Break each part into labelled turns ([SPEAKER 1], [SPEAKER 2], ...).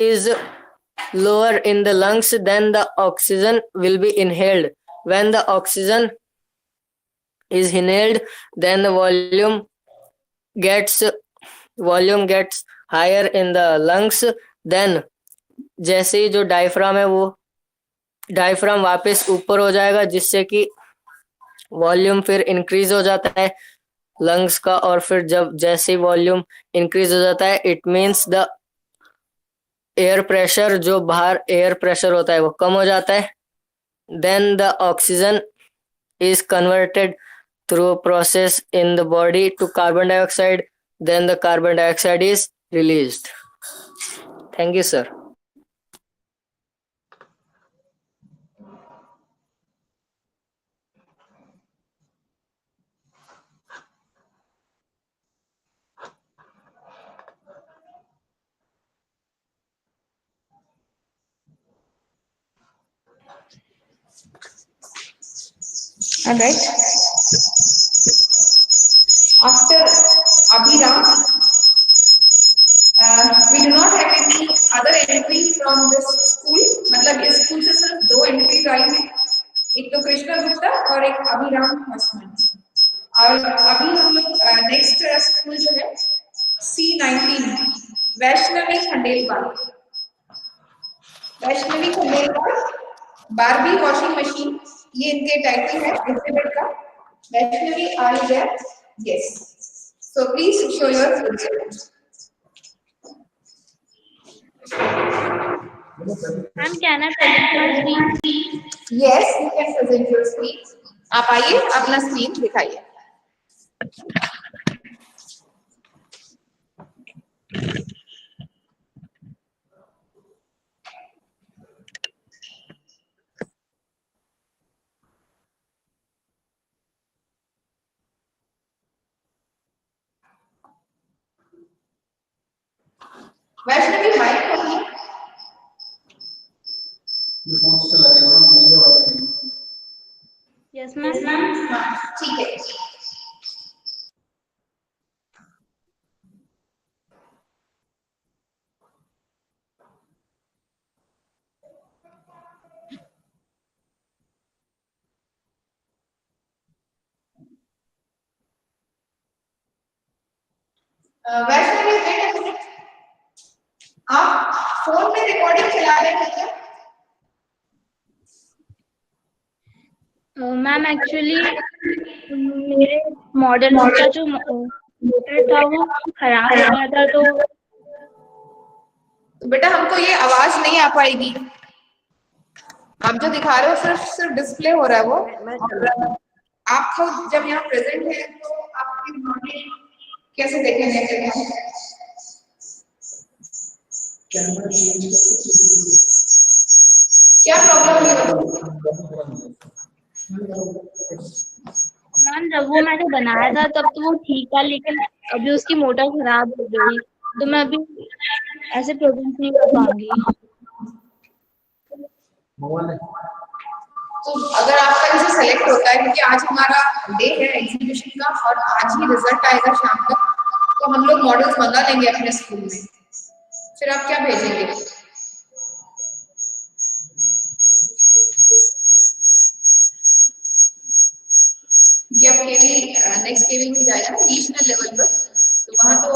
[SPEAKER 1] is lower in the lungs, then the oxygen will be inhaled. When the oxygen is inhaled, then the volume gets higher in the lungs. Then जैसे ही जो diaphragm है वो diaphragm वापस ऊपर हो जाएगा, जिससे कि वॉल्यूम फिर इंक्रीज हो जाता है लंग्स का। और फिर जब जैसे वॉल्यूम इंक्रीज हो जाता है, it means the air pressure, जो बाहर एयर प्रेशर होता है वो कम हो जाता है। Then the oxygen is converted through a process in the body to carbon dioxide. Then the carbon dioxide is released. Thank you, sir.
[SPEAKER 2] All right. After Abhiram, we do not have any other entry from this school. मतलब इस school से सिर्फ 2 entries आई हैं, एक तो कृष्णा गुप्ता और एक अभिराम हॉसमन। और अभी हम लोग नेक्स्ट स्कूल जो है C19 Vaishnavi Khandelwal. Vaishnavi Khandelwal Barbie washing machine, ये इनके टाइटल है एग्जिबिट का। Vaishnavi are you there? Yes, so please show your project.
[SPEAKER 3] Ma'am, can I present my screen?
[SPEAKER 2] Yes, you can present your screen. आप आइए अपना स्क्रीन दिखाइए। वैष्णवी माइक खोलिए।
[SPEAKER 3] Yes, ma'am.
[SPEAKER 2] ठीक है। वैष्णवी वेट अ मिनट, आप फोन में रिकॉर्डिंग चला रहे हैं क्या?
[SPEAKER 3] मैम एक्चुअली मेरे मॉडल का जो मोटर था वो खराब हो गया था, तो
[SPEAKER 2] बेटा हमको ये आवाज नहीं आ पाएगी। आप जो दिखा रहे हो सिर्फ डिस्प्ले हो रहा है वो। आप खुद जब यहाँ प्रेजेंट है तो आपके मॉडल कैसे देखेंगे? क्या प्रॉब्लम है?
[SPEAKER 3] मैम जब वो मैंने बनाया था तब तो वो ठीक था, लेकिन अभी उसकी मोटर खराब हो गई, तो मैं अभी ऐसे प्रेजेंट नहीं कर पाऊंगी।
[SPEAKER 2] तो अगर आपका इसे सेलेक्ट होता है, क्योंकि आज हमारा डे है एग्जीबिशन का और आज ही रिजल्ट आएगा शाम तक, तो हम लोग मॉडल्स मंगा लेंगे अपने स्कूल में। फिर आप क्या भेजेंगे? कि अब केवी नेक्स्ट केवी में जाएगा ना रीजनल लेवल पर, तो वहाँ तो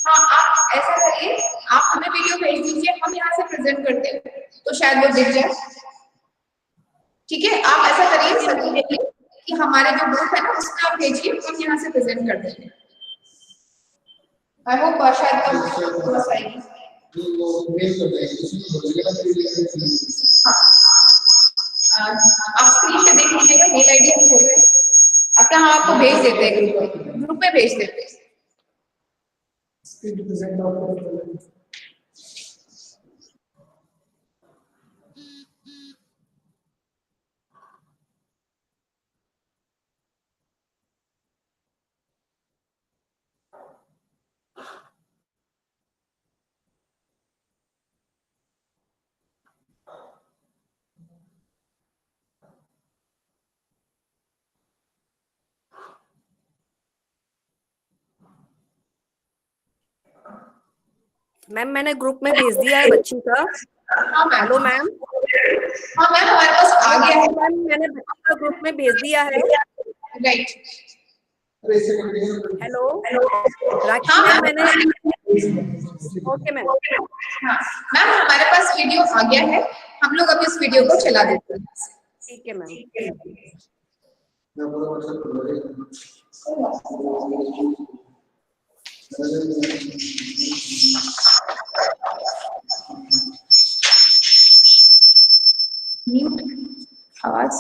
[SPEAKER 2] हाँ, आप ऐसा करिए, आप हमें वीडियो भेज दीजिए, हम यहाँ से प्रेजेंट करते हैं तो शायद वो दिख जाए। ठीक है, आप ऐसा करिए सभी कि हमारे जो ग्रुप है ना उसमें आप भेजिए, हम यहाँ से प्रेजेंट कर देंगे। आई होप शायद कम थोड़ा सा आएगी। हाँ, आप स्क्रीन पे देख लीजिएगा, मेल आईडी हम खोल रहे हैं अपना, हम आपको भेज देते हैं, ग्रुप में भेज देते हैं।
[SPEAKER 4] मैम मैंने ग्रुप में भेज दिया है बच्ची का।
[SPEAKER 2] हाँ मैम।
[SPEAKER 4] Hello ma'am.
[SPEAKER 2] हाँ मैम, हमारे पास आ गया है।
[SPEAKER 4] मैम मैंने बच्ची का ग्रुप में भेज दिया है।
[SPEAKER 2] राइट।
[SPEAKER 4] हेलो राखी
[SPEAKER 2] हाँ
[SPEAKER 4] मैम
[SPEAKER 2] मैम।
[SPEAKER 4] मैंने। Okay ma'am.
[SPEAKER 2] हाँ मैम, हमारे पास वीडियो आ गया है, हम लोग अभी इस वीडियो को चला देते हैं।
[SPEAKER 4] ठीक है मैम।
[SPEAKER 2] म्यूट आवाज।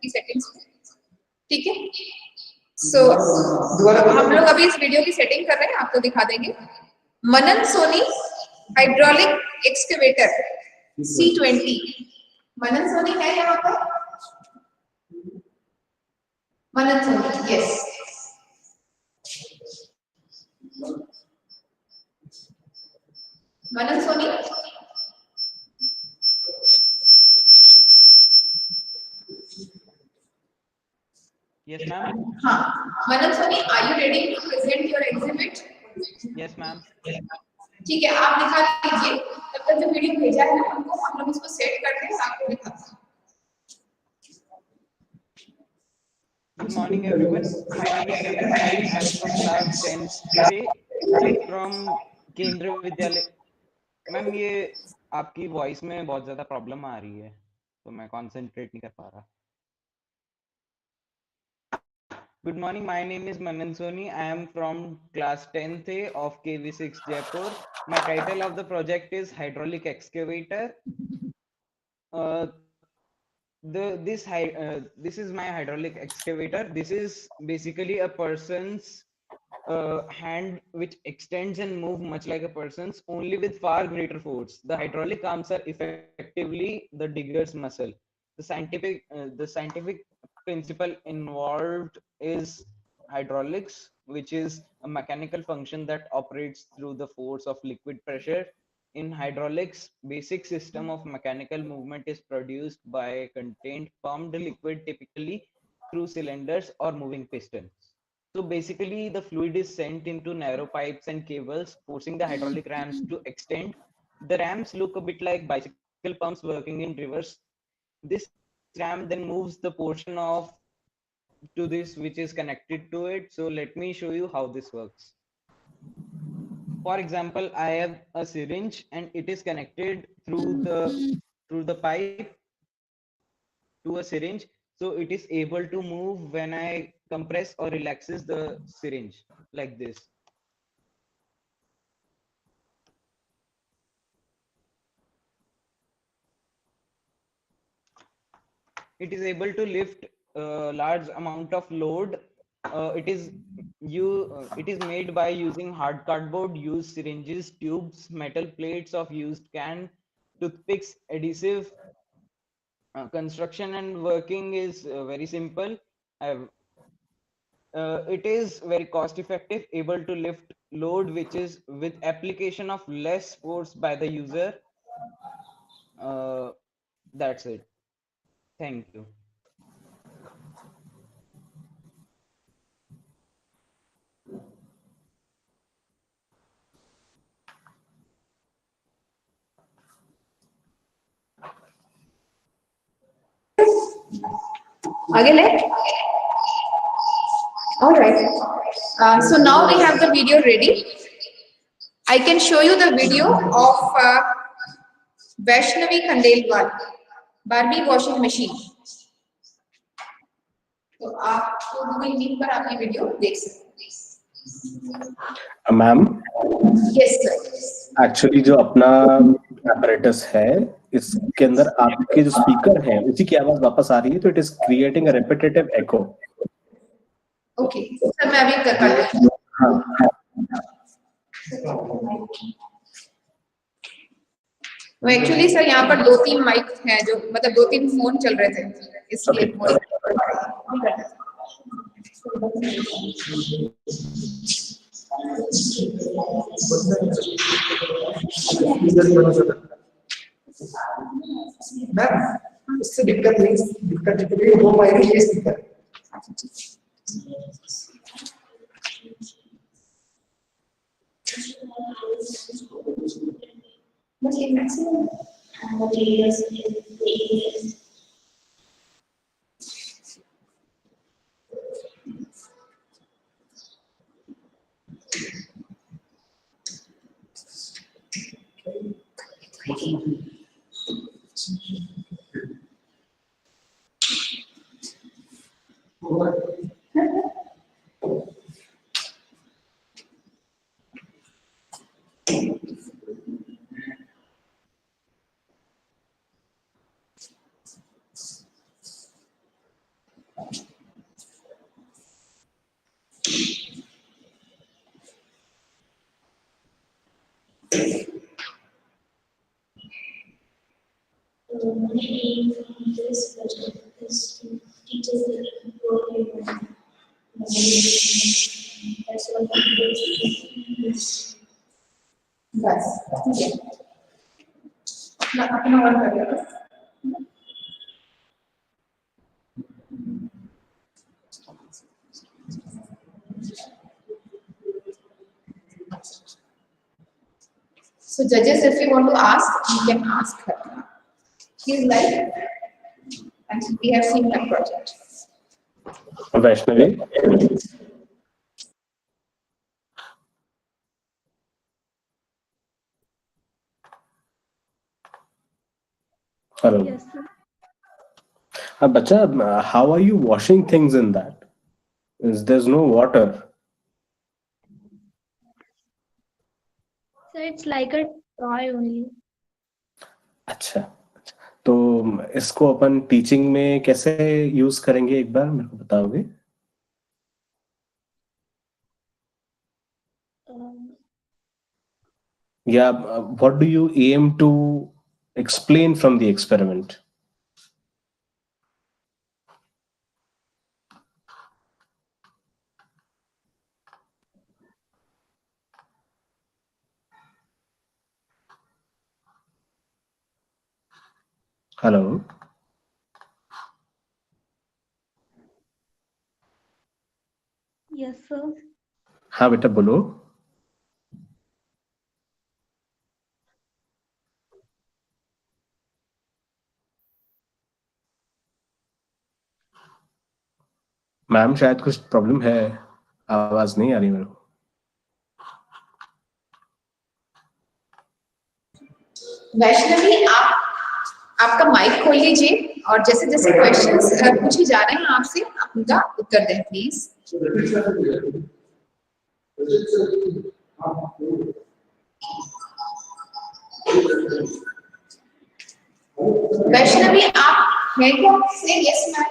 [SPEAKER 2] की सेटिंग्स, ठीक है। सो हम लोग अभी इस वीडियो की सेटिंग कर रहे हैं, आपको दिखा देंगे। Manan Soni hydraulic excavator C20। Manan Soni है यहाँ पर? Manan Soni, yes. Manan Soni,
[SPEAKER 5] Yes, ma'am.
[SPEAKER 2] हाँ Manan Soni, are you ready to present your exhibit?
[SPEAKER 5] Yes, ma'am.
[SPEAKER 2] ठीक है, आप दिखा दीजिए। तब तक जो वीडियो भेजा है हमको, हम लोग इसको सेट करते हैं, आपको दिखाते हैं।
[SPEAKER 5] Good morning, everyone. My name is Manan Soni. I'm from class 10th from केंद्रीय विद्यालय। मैम ये आपकी वॉइस में बहुत ज्यादा प्रॉब्लम आ रही है, तो मैं कंसंट्रेट नहीं कर पा रहा। Good morning. My name is Manan Soni. I am from class 10th A of KV6 Jaipur. My title of the project is hydraulic excavator. Uh, this is my hydraulic excavator. This is basically a person's hand which extends and move much like a person's, only with far greater force. The hydraulic arms are effectively the digger's muscle. The scientific principle involved is hydraulics, which is a mechanical function that operates through the force of liquid pressure. In hydraulics, basic system of mechanical movement is produced by a contained pumped liquid, typically through cylinders or moving pistons. So basically, the fluid is sent into narrow pipes and cables, forcing the hydraulic rams to extend. The rams look a bit like bicycle pumps working in reverse. This ram then moves the portion of to this which is connected to it. So let me show you how this works. For example, I have a syringe and it is connected through the pipe to a syringe. So it is able to move when I compress or relaxes the syringe like this. It is able to lift a large amount of load it is made by using hard cardboard, used syringes, tubes, metal plates of used can, toothpicks, adhesive. Construction and working is very simple. It is very cost effective, able to lift load which is with application of less force by the user. That's it. Thank you.
[SPEAKER 2] आगे ले. All right. So now we have the video ready. I can show you the video of Vaishnavi Khandelwal, Barbie washing machine. तो आप Google Meet पर आप ये video देख सकते हैं.
[SPEAKER 6] Ma'am
[SPEAKER 2] Yes sir.
[SPEAKER 6] एक्चुअली जो अपना apparatus है इसके अंदर आपके जो स्पीकर हैं उसी की आवाज वापस आ रही है, तो it is creating a repetitive echo.
[SPEAKER 2] Okay sir, मैं अभी कर पाती हूँ.
[SPEAKER 6] हाँ,
[SPEAKER 2] एक्चुअली सर यहाँ पर 2-3 माइक हैं, जो मतलब 2-3 फोन चल रहे थे, इसलिए
[SPEAKER 7] उससे दिक्कत नहीं, वो माइक ये speaker.
[SPEAKER 8] This project is to teach us the important that's what
[SPEAKER 2] बस ठीक है. मैं अपना वर्क कर रहा हूँ. So judges, if you want to ask, you can ask her. She is live, and we have seen her project.
[SPEAKER 6] Vaishnavi hello.
[SPEAKER 3] Yes, sir.
[SPEAKER 6] बच्चा, how are you washing things in that? There's no water.
[SPEAKER 3] So it's like a toy only.
[SPEAKER 6] अच्छा, तो इसको अपन teaching में कैसे use करेंगे, एक बार मेरे को बताओगे? या what do you aim to explain from the experiment? Hello.
[SPEAKER 3] Yes, sir.
[SPEAKER 6] हाँ बेटा बोलो. मैम शायद कुछ प्रॉब्लम है, आवाज नहीं आ रही मेरे को.
[SPEAKER 2] वैष्णवी, आपका माइक खोल लीजिए और जैसे जैसे क्वेश्चंस पूछे जा रहे हैं आपसे, आप उनका उत्तर दें प्लीज. वैष्णवी, आप हैं क्या? से यस मैम.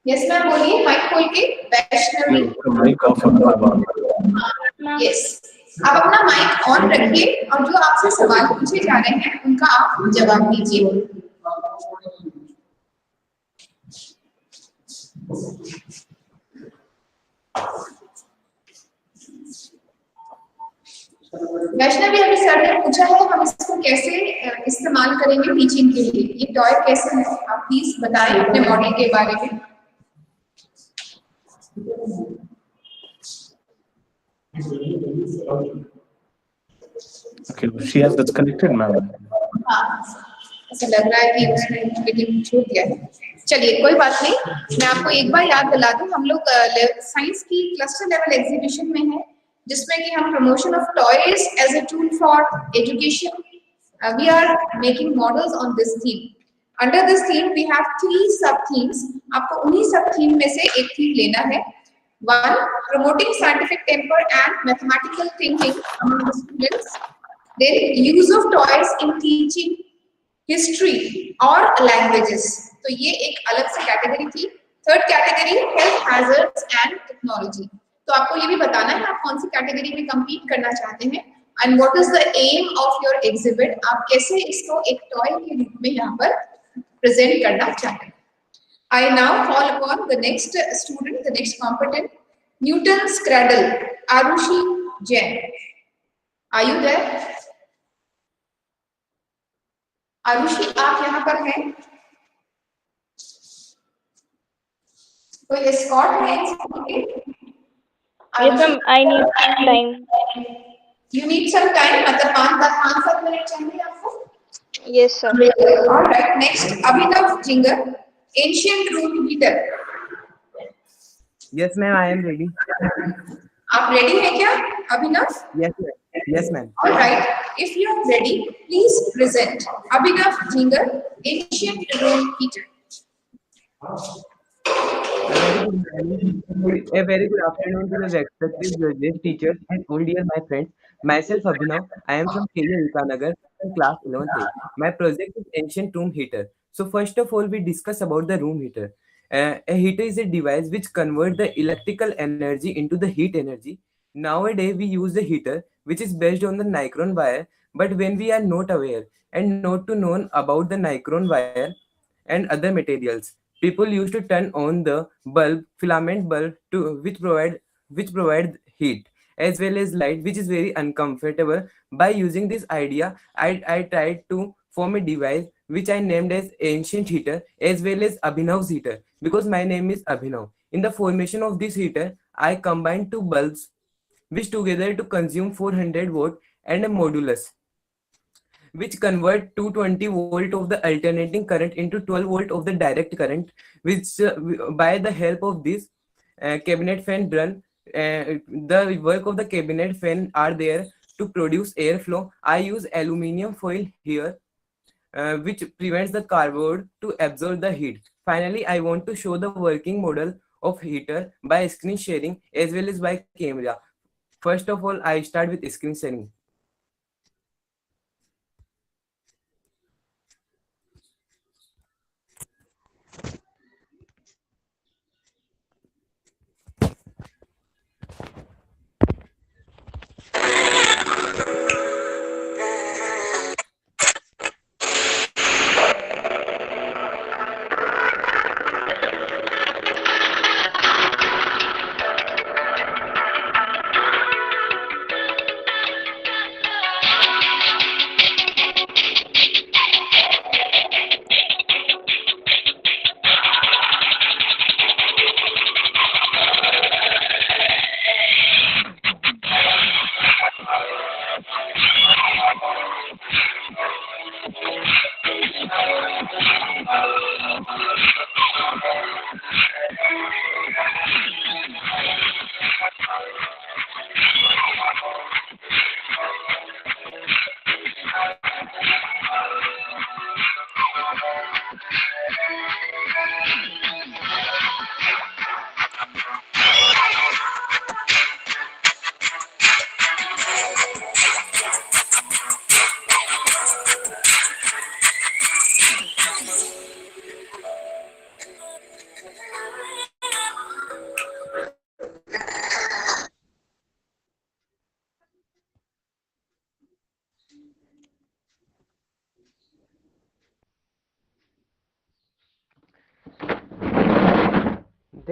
[SPEAKER 2] यस मैम, बोलिए माइक खोल के। वैष्णवी।
[SPEAKER 6] माइक ऑफ होगा।
[SPEAKER 2] यस, आप अपना माइक ऑन रखिए और जो आपसे सवाल पूछे जा रहे हैं उनका आप जवाब दीजिए। वैष्णवी, अभी सर ने पूछा है हम इसको कैसे इस्तेमाल करेंगे टीचिंग के लिए, ये टॉय कैसे है, आप प्लीज बताएं अपने मॉडल के बारे में।
[SPEAKER 6] Okay, she has disconnected, ma'am.
[SPEAKER 2] हाँ, ऐसा लग रहा है कि उसने मीटिंग छूट गया है। चलिए कोई बात नहीं, मैं आपको एक बार याद दिला दूं, हम लोग साइंस की क्लस्टर लेवल एग्जीबिशन में है, जिसमें कि हम promotion of toys as a tool for education, we are making models on this theme. Under this theme we have 3 sub themes, आपको उन्हीं सब थीम में से एक थीम लेना है। 1, promoting scientific temper and mathematical thinking among the students. Then use of toys in teaching history or languages. तो ये एक अलग से कैटेगरी थी। Third category health hazards and technology. तो आपको ये भी बताना है आप कौन सी कैटेगरी में compete करना चाहते हैं and what is the aim of your exhibit, आप कैसे इसको एक टॉय के रूप में यहाँ पर प्रेजेंट करना चाहते हैं। I now call upon the next student, the next competent, Newton's cradle, Arushi Jain. Are you there? Arushi, आप यहाँ पर हैं? कोई एस्कॉर्ट है?
[SPEAKER 3] Yes, ma'am. I need some time.
[SPEAKER 2] You need some time, मतलब 5-7 मिनट चाहिए आपको?
[SPEAKER 3] Yes, sir.
[SPEAKER 2] All right. Next, Abhinav Jinger, ancient room heater.
[SPEAKER 9] Yes, ma'am. I am ready.
[SPEAKER 2] आप रेडी हैं क्या, अभिनव?
[SPEAKER 9] Yes, ma'am. Yes, ma'am.
[SPEAKER 2] All right. If you are ready, please present Abhinav Jinger, ancient room heater.
[SPEAKER 9] A very good afternoon to the respective judges, teachers, and all dear my friends. Myself Abhinav. I am from KU Itanagar, in class 11th A. My project is ancient room heater. So first of all, we discuss about the room heater. A heater is a device which converts the electrical energy into the heat energy. Nowadays, we use the heater which is based on the nitron wire. But when we are not aware and not to know about the nitron wire and other materials, people used to turn on the bulb, filament bulb, to which provide heat as well as light, which is very uncomfortable. By using this idea, I tried to form a device which I named as ancient heater as well as Abhinav's heater, because my name is Abhinav. In the formation of this heater, I combined 2 bulbs which together to consume 400 watt and a modulus which convert 220 volt of the alternating current into 12 volt of the direct current, which by the help of this cabinet fan run, the work of the cabinet fan are there to produce airflow. I use aluminum foil here, which prevents the cardboard to absorb the heat. Finally, I want to show the working model of heater by screen sharing as well as by camera. First of all, I start with screen sharing.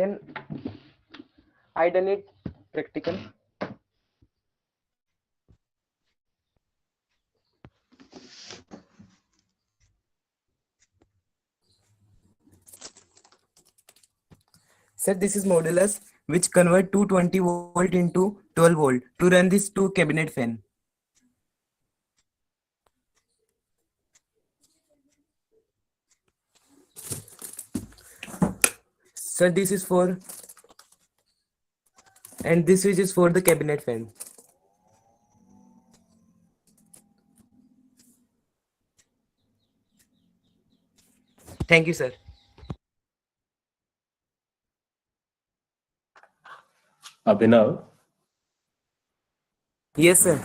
[SPEAKER 9] then I done it practical. Sir, this is modulus which convert 220 volt into 12 volt to run this 2 cabinet fan. Sir, this is for, and this switch is for the cabinet fan. Thank you, sir.
[SPEAKER 6] Abhinav,
[SPEAKER 9] Yes, sir.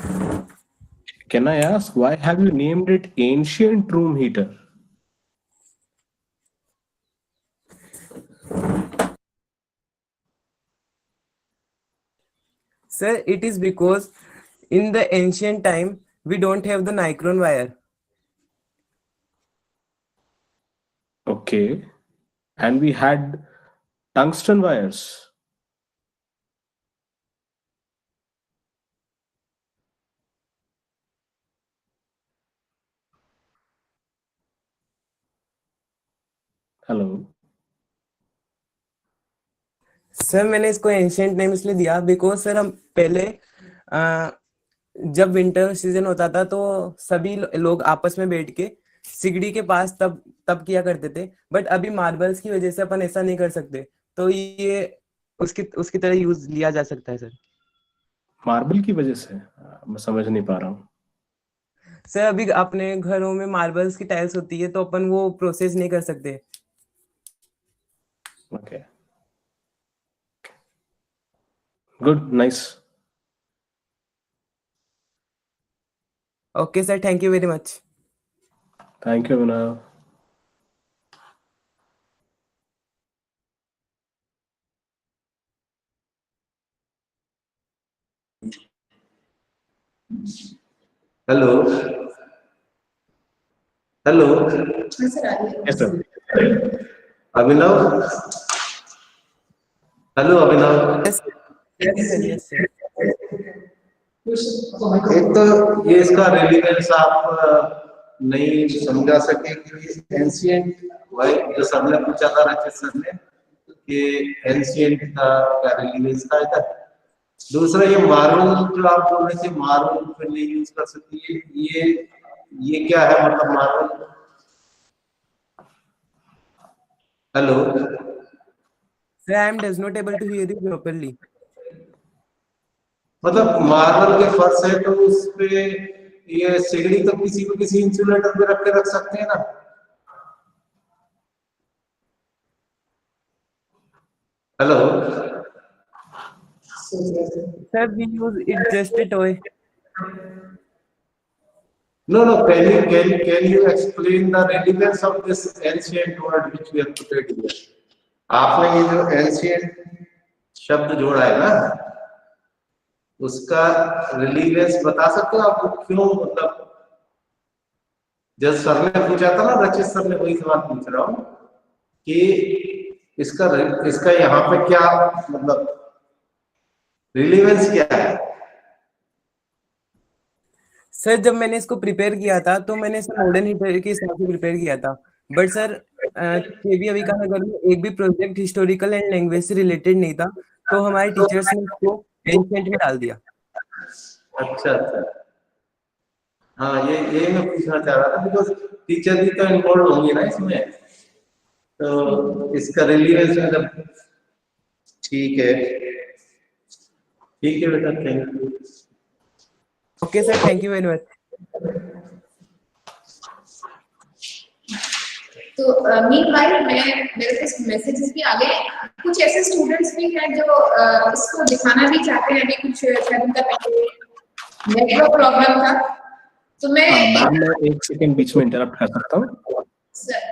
[SPEAKER 6] can I ask why have you named it ancient room heater?
[SPEAKER 9] Sir, it is because in the ancient time we don't have the Nicron wire.
[SPEAKER 6] Okay. And we had tungsten wires. Hello.
[SPEAKER 9] Sir मैंने इसको ancient name इसलिए दिया because sir हम पहले जब winter season होता था तो सभी लोग आपस में बैठ के सिगड़ी के पास तब किया करते थे, बट अभी मार्बल्स की वजह से अपन ऐसा नहीं कर सकते, तो ये उसकी तरह यूज लिया जा सकता है। सर
[SPEAKER 6] मार्बल की वजह से मैं समझ नहीं पा रहा हूँ।
[SPEAKER 9] सर अभी अपने घरों में मार्बल्स की टाइल्स होती है तो अपन वो प्रोसेस नहीं कर सकते।
[SPEAKER 6] Okay. Good, nice.
[SPEAKER 9] Okay, sir. Thank you very much.
[SPEAKER 6] Thank you, Abhinav.
[SPEAKER 10] Hello. Hello.
[SPEAKER 6] Yes, sir.
[SPEAKER 10] Abhinav. Hello, Abhinav.
[SPEAKER 9] Yes, sir. Yes, sir.
[SPEAKER 10] एक तो ये इसका रेलिवेंस आप नहीं समझा सके कि एंशिएंट भाई जो सर ने पूछा था रचित सर ने कि एंशिएंट का क्या रेलिवेंस था इधर। दूसरा ये मार्बल जो आप बोल रहे थे मार्बल पे नहीं यूज कर सकती ये क्या है मतलब marble. Hello
[SPEAKER 9] Sir, I am does not able to hear you properly.
[SPEAKER 10] मतलब मार्बल के फर्श है तो उस पे ये सिगड़ी तो किसी को किसी इंसुलेटर पे रख के रख सकते हैं ना। Hello
[SPEAKER 9] Sir, we use it just a toy.
[SPEAKER 10] No, can you explain the relevance of this ancient word which we have put here? आपने ये जो ancient शब्द जोड़ा है ना उसका रिलीवेंस बता सकते हो आप क्यों मतलब जब सर ने पूछा था ना रचित सर ने वही सवाल पूछ रहा हूँ कि इसका यहाँ पे क्या मतलब रिलीवेंस क्या है।
[SPEAKER 9] सर जब मैंने इसको प्रिपेयर किया था तो मैंने इसे मॉडर्न हीटर के हिसाब से प्रिपेयर किया था, बट सर केवी अविकानगर में एक भी प्रोजेक्ट हिस्टोरिकल एंड लैंग्वेज से रिलेटेड नहीं था तो हमारे टीचर्स ने इसको एंशिएंट में डाल दिया।
[SPEAKER 10] अच्छा हाँ ये मैं पूछना चाह रहा था बिकॉज टीचर भी तो इन्वॉल्व होंगे ना इसमें तो इसका रिलीवेंस मतलब ठीक है बेटा thank you.
[SPEAKER 9] Okay sir thank you very much.
[SPEAKER 2] तो मीनवाइल मेरे पास मैसेजेस भी आ गए, कुछ ऐसे स्टूडेंट्स भी हैं जो इसको दिखाना भी चाहते हैं। अभी कुछ शायद उनका नेटवर्क प्रॉब्लम था तो
[SPEAKER 6] मैम मैं एक सेकंड बीच में इंटरप्ट कर सकता हूँ
[SPEAKER 2] सर।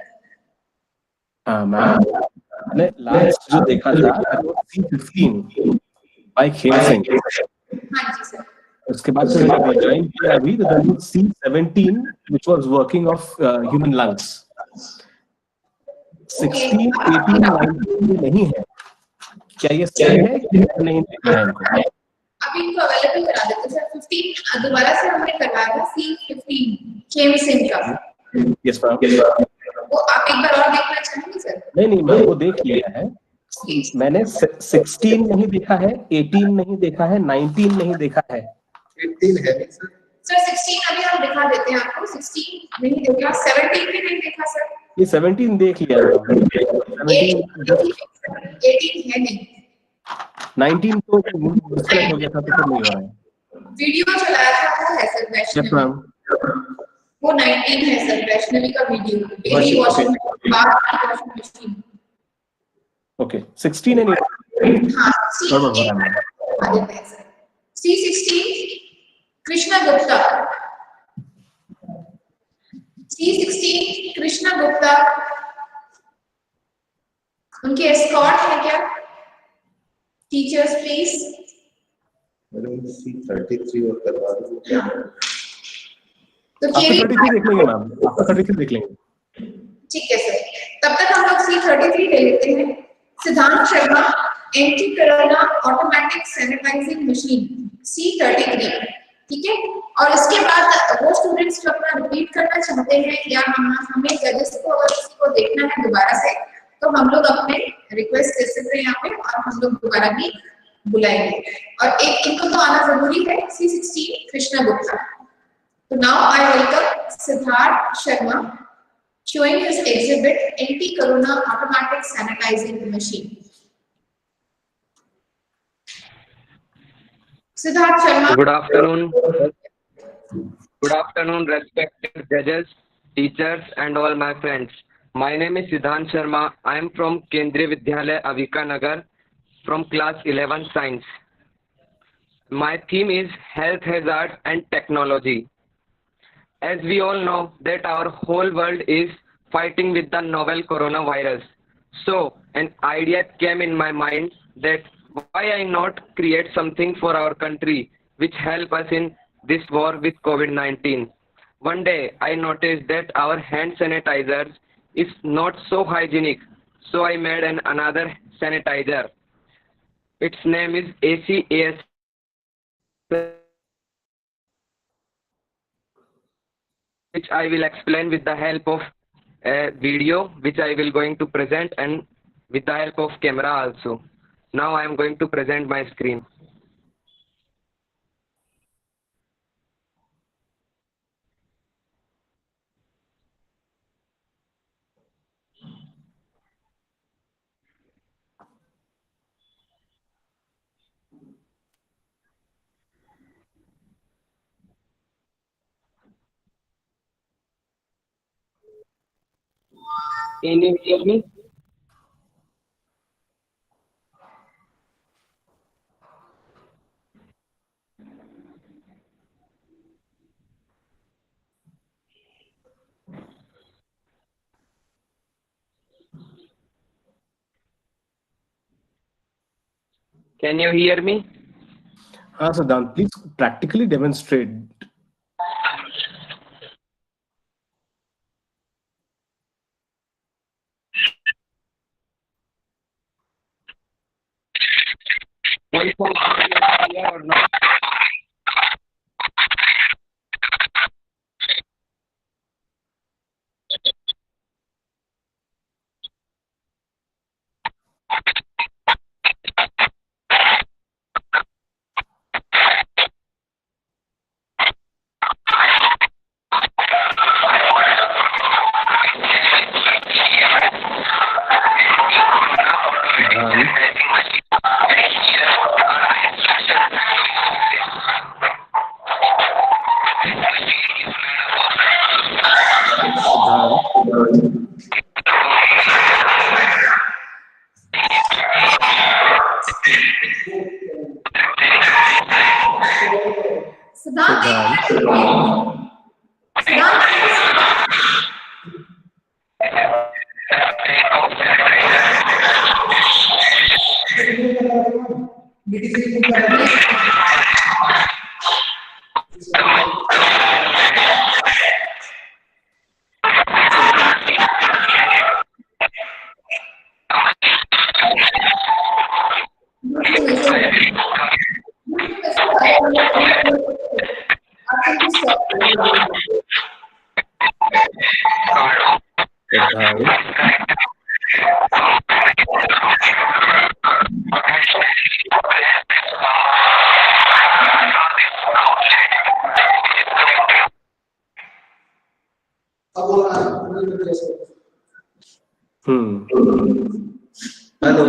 [SPEAKER 6] मैम मैंने लास्ट जो देखा था C15 बाय खेल सिंह।
[SPEAKER 2] हाँ जी सर।
[SPEAKER 6] उसके बाद से मैंने ज्वाइन किया अभी तो C17 which was working of human lungs। 16, 18, 19 में नहीं है क्या ये सही है कि नहीं देखना है इनको?
[SPEAKER 2] अभी इनको अवेलेबल करा देते सर 15 दोबारा से हमने करवाया था C15 केम सिंह का।
[SPEAKER 6] Yes ma'am.
[SPEAKER 2] वो आप एक बार और देखना चाहेंगे सर?
[SPEAKER 6] नहीं मैं वो देख लिया है। मैंने 16 नहीं देखा है, 18 नहीं देखा है, 19 नहीं देखा है।
[SPEAKER 10] 18 है नहीं सर?
[SPEAKER 2] सर 16 अभी हम दिखा देते हैं आपको। 16 नहीं देखा, 17 भी नहीं देखा सर।
[SPEAKER 6] ये 17 देख लिया है।
[SPEAKER 2] 18 है नहीं।
[SPEAKER 6] 19 तो डिस्कनेक्ट हो गया था तो नहीं हो रहा है।
[SPEAKER 2] वीडियो चलाया था वो है सर
[SPEAKER 6] यस
[SPEAKER 2] वैष्णवी।
[SPEAKER 6] मैम।
[SPEAKER 2] वो 19 है सर वैष्णवी का video. Baby washing machine.
[SPEAKER 6] Okay 16 है नहीं।
[SPEAKER 2] हाँ
[SPEAKER 6] गड़बड़
[SPEAKER 2] C16 कृष्णा गुप्ता। C16 कृष्णा गुप्ता उनके एस्कॉर्ट है क्या? Teachers please.
[SPEAKER 10] मैडम C33 और करवा दो।
[SPEAKER 2] तो
[SPEAKER 6] आपका 33 देख लेंगे मैम, आपका 33 देख लेंगे।
[SPEAKER 2] ठीक है सर, तब तक हम लोग C33 ले लेते हैं। Siddhant Sharma anti corona automatic sanitising machine C33। ठीक है, और इसके बाद वो स्टूडेंट्स जो अपना रिपीट करना चाहते हैं या हमें जजेस को अगर किसी को देखना है दोबारा से तो हम लोग अपने रिक्वेस्ट दे सकते हैं यहाँ पे और हम लोग दोबारा भी बुलाएंगे। और एक इनको तो आना जरूरी है C16 कृष्णा गुप्ता। तो now I welcome Siddharth Sharma showing his exhibit anti-corona automatic sanitizing machine. Siddharth Sharma.
[SPEAKER 11] Good afternoon. Good afternoon, respected judges, teachers, and all my friends. My name is Siddhant Sharma. I am from Kendriya Vidyalaya Avika Nagar from class 11 science. My theme is health hazard and technology. As we all know that our whole world is fighting with the novel coronavirus. So an idea came in my mind that why I not create something for our country which help us in this war with COVID-19. One day I noticed that our hand sanitizers is not so hygienic. So I made another sanitizer. Its name is ACAS. Which I will explain with the help of a video which I will going to present and with the help of camera also. Now I am going to present my screen. Can you hear me? Can you hear me?
[SPEAKER 6] Siddhant, please practically demonstrate.
[SPEAKER 11] Or not?
[SPEAKER 10] Hello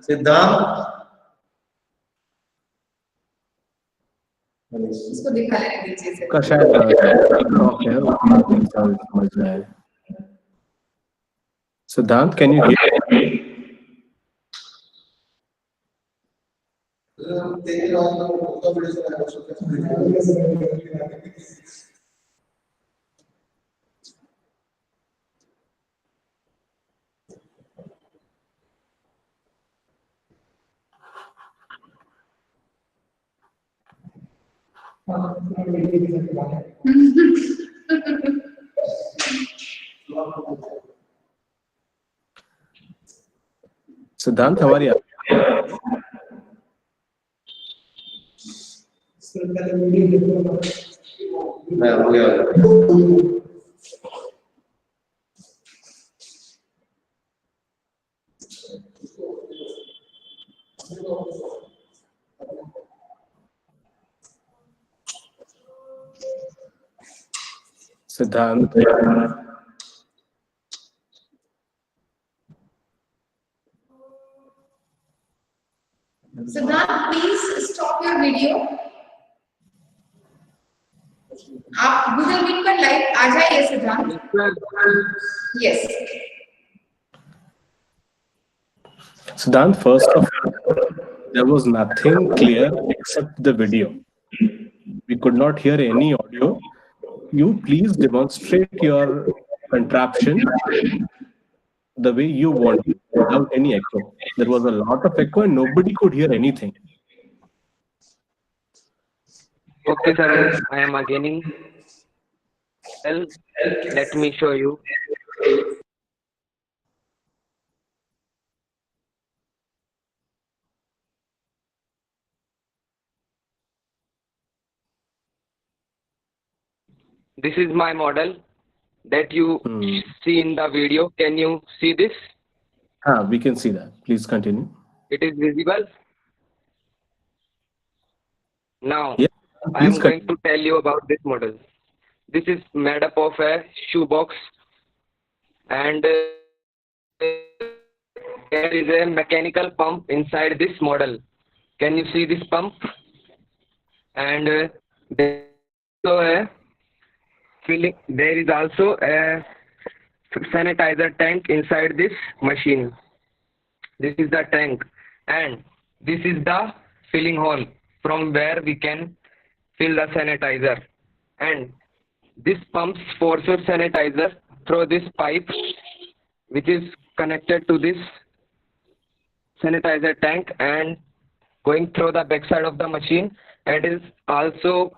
[SPEAKER 10] सिद्धांत
[SPEAKER 2] इसको दिखा लेने दीजिए से।
[SPEAKER 6] का शायद lock है, समझ रहा है। सिद्धांत, कैन यू हियर? सिद्धांत, हमारी
[SPEAKER 10] मैं हो गया
[SPEAKER 6] सिद्धांत,
[SPEAKER 2] सिद्धांत प्लीज स्टॉप योर वीडियो। आप गूगल मीट पर लाइव आ जाइए सिद्धांत। Yes
[SPEAKER 6] Siddhant, first of all, there was nothing clear except the video. We could not hear any audio. You please demonstrate your contraption the way you want, without any echo. There was a lot of echo and nobody could hear anything.
[SPEAKER 11] Okay, sir, I am again. Well, let me show you. This is my model that you see in the video. Can you see this?
[SPEAKER 6] We can see that. Please continue.
[SPEAKER 11] It is visible. Now,
[SPEAKER 6] Yeah,
[SPEAKER 11] I am
[SPEAKER 6] please
[SPEAKER 11] going to tell you about this model. This is made up of a shoebox, and there is a mechanical pump inside this model. Can you see this pump? And there is also a sanitizer tank inside this machine. This is the tank, and this is the filling hole from where we can fill the sanitizer. And this pumps forces sanitizer through this pipe, which is connected to this sanitizer tank and going through the backside of the machine, and is also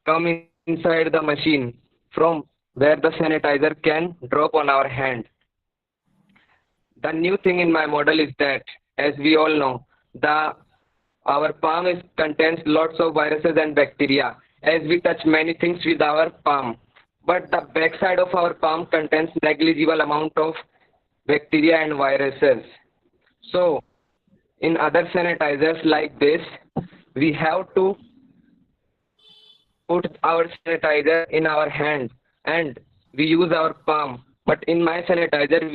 [SPEAKER 11] come inside the machine from where the sanitizer can drop on our hand. The new thing in my model is that, as we all know, our palm contains lots of viruses and bacteria, as we touch many things with our palm. But the backside of our palm contains negligible amount of bacteria and viruses. So, in other sanitizers like this, we have to put our sanitizer in our hand and we use our palm. But in my sanitizer,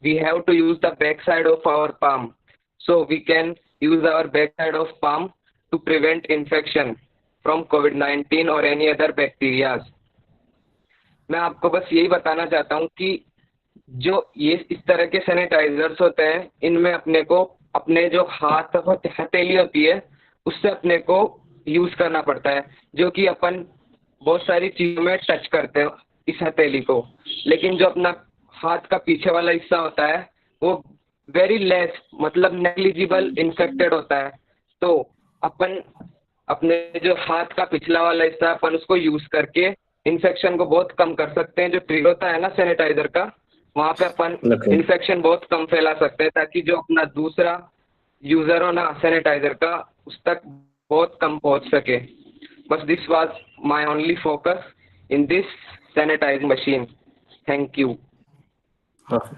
[SPEAKER 11] we have to use the backside of our palm. So we can use our backside of palm to prevent infection from COVID-19 or any other bacteria. मैं आपको बस यही बताना चाहता हूँ कि जो ये इस तरह के सैनिटाइजर्स होते हैं, इनमें अपने को अपने जो हाथ हथेली होती है उससे अपने को यूज करना पड़ता है, जो कि अपन बहुत सारी चीजों में टच करते हैं इस हथेली को, लेकिन जो अपना हाथ का पीछे वाला हिस्सा होता है वो वेरी लेस, मतलब नेग्लिजिबल इन्फेक्टेड होता है। तो अपन अपने जो हाथ का पिछला वाला हिस्सा अपन उसको यूज करके इन्फेक्शन को बहुत कम कर सकते हैं। जो ट्रिगर होता है ना सैनिटाइजर का, वहाँ पे अपन इन्फेक्शन बहुत कम फैला सकते हैं, ताकि जो अपना दूसरा यूजर हो ना सैनिटाइजर का उस तक बहुत कम पहुँच सके। बस this was my only focus in this sanitising machine. Thank you.
[SPEAKER 6] Okay.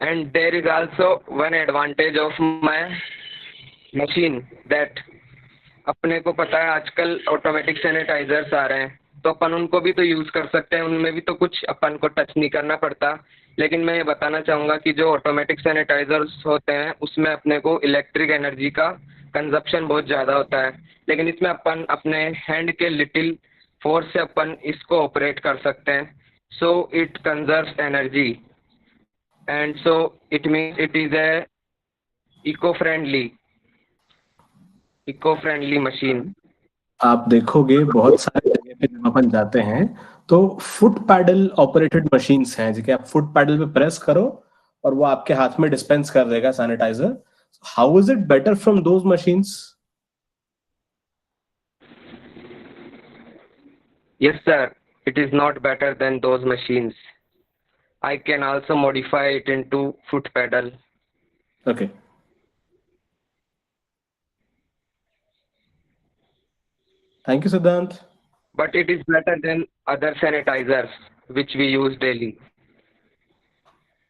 [SPEAKER 11] And there is also one advantage of my machine, that अपने को पता है आजकल ऑटोमेटिक सैनिटाइजर्स आ रहे हैं, तो अपन उनको भी तो यूज कर सकते हैं, उनमें भी तो कुछ अपन को टच नहीं करना पड़ता। लेकिन मैं ये बताना चाहूंगा कि जो ऑटोमेटिक सैनिटाइजर्स होते हैं उसमें अपने को इलेक्ट्रिक एनर्जी का कंजप्शन बहुत ज्यादा होता है, लेकिन इसमें अपन अपने हैंड के लिटिल फोर्स से अपन इसको ऑपरेट कर सकते हैं। So it conserves energy and so it mean it is a eco friendly machine.
[SPEAKER 6] आप देखोगे बहुत सारे जगह पे जब अपन जाते हैं तो फुट पैडल ऑपरेटेड मशीन्स हैं, जो कि आप फुट पैडल पे प्रेस करो और वो आपके हाथ में डिस्पेंस कर देगा sanitiser. How is it better from those machines?
[SPEAKER 11] Yes, sir. It is not better than those machines. I can also modify it into foot pedal.
[SPEAKER 6] Okay. Thank you, Siddhant.
[SPEAKER 11] But it is better than other sanitizers which we use daily.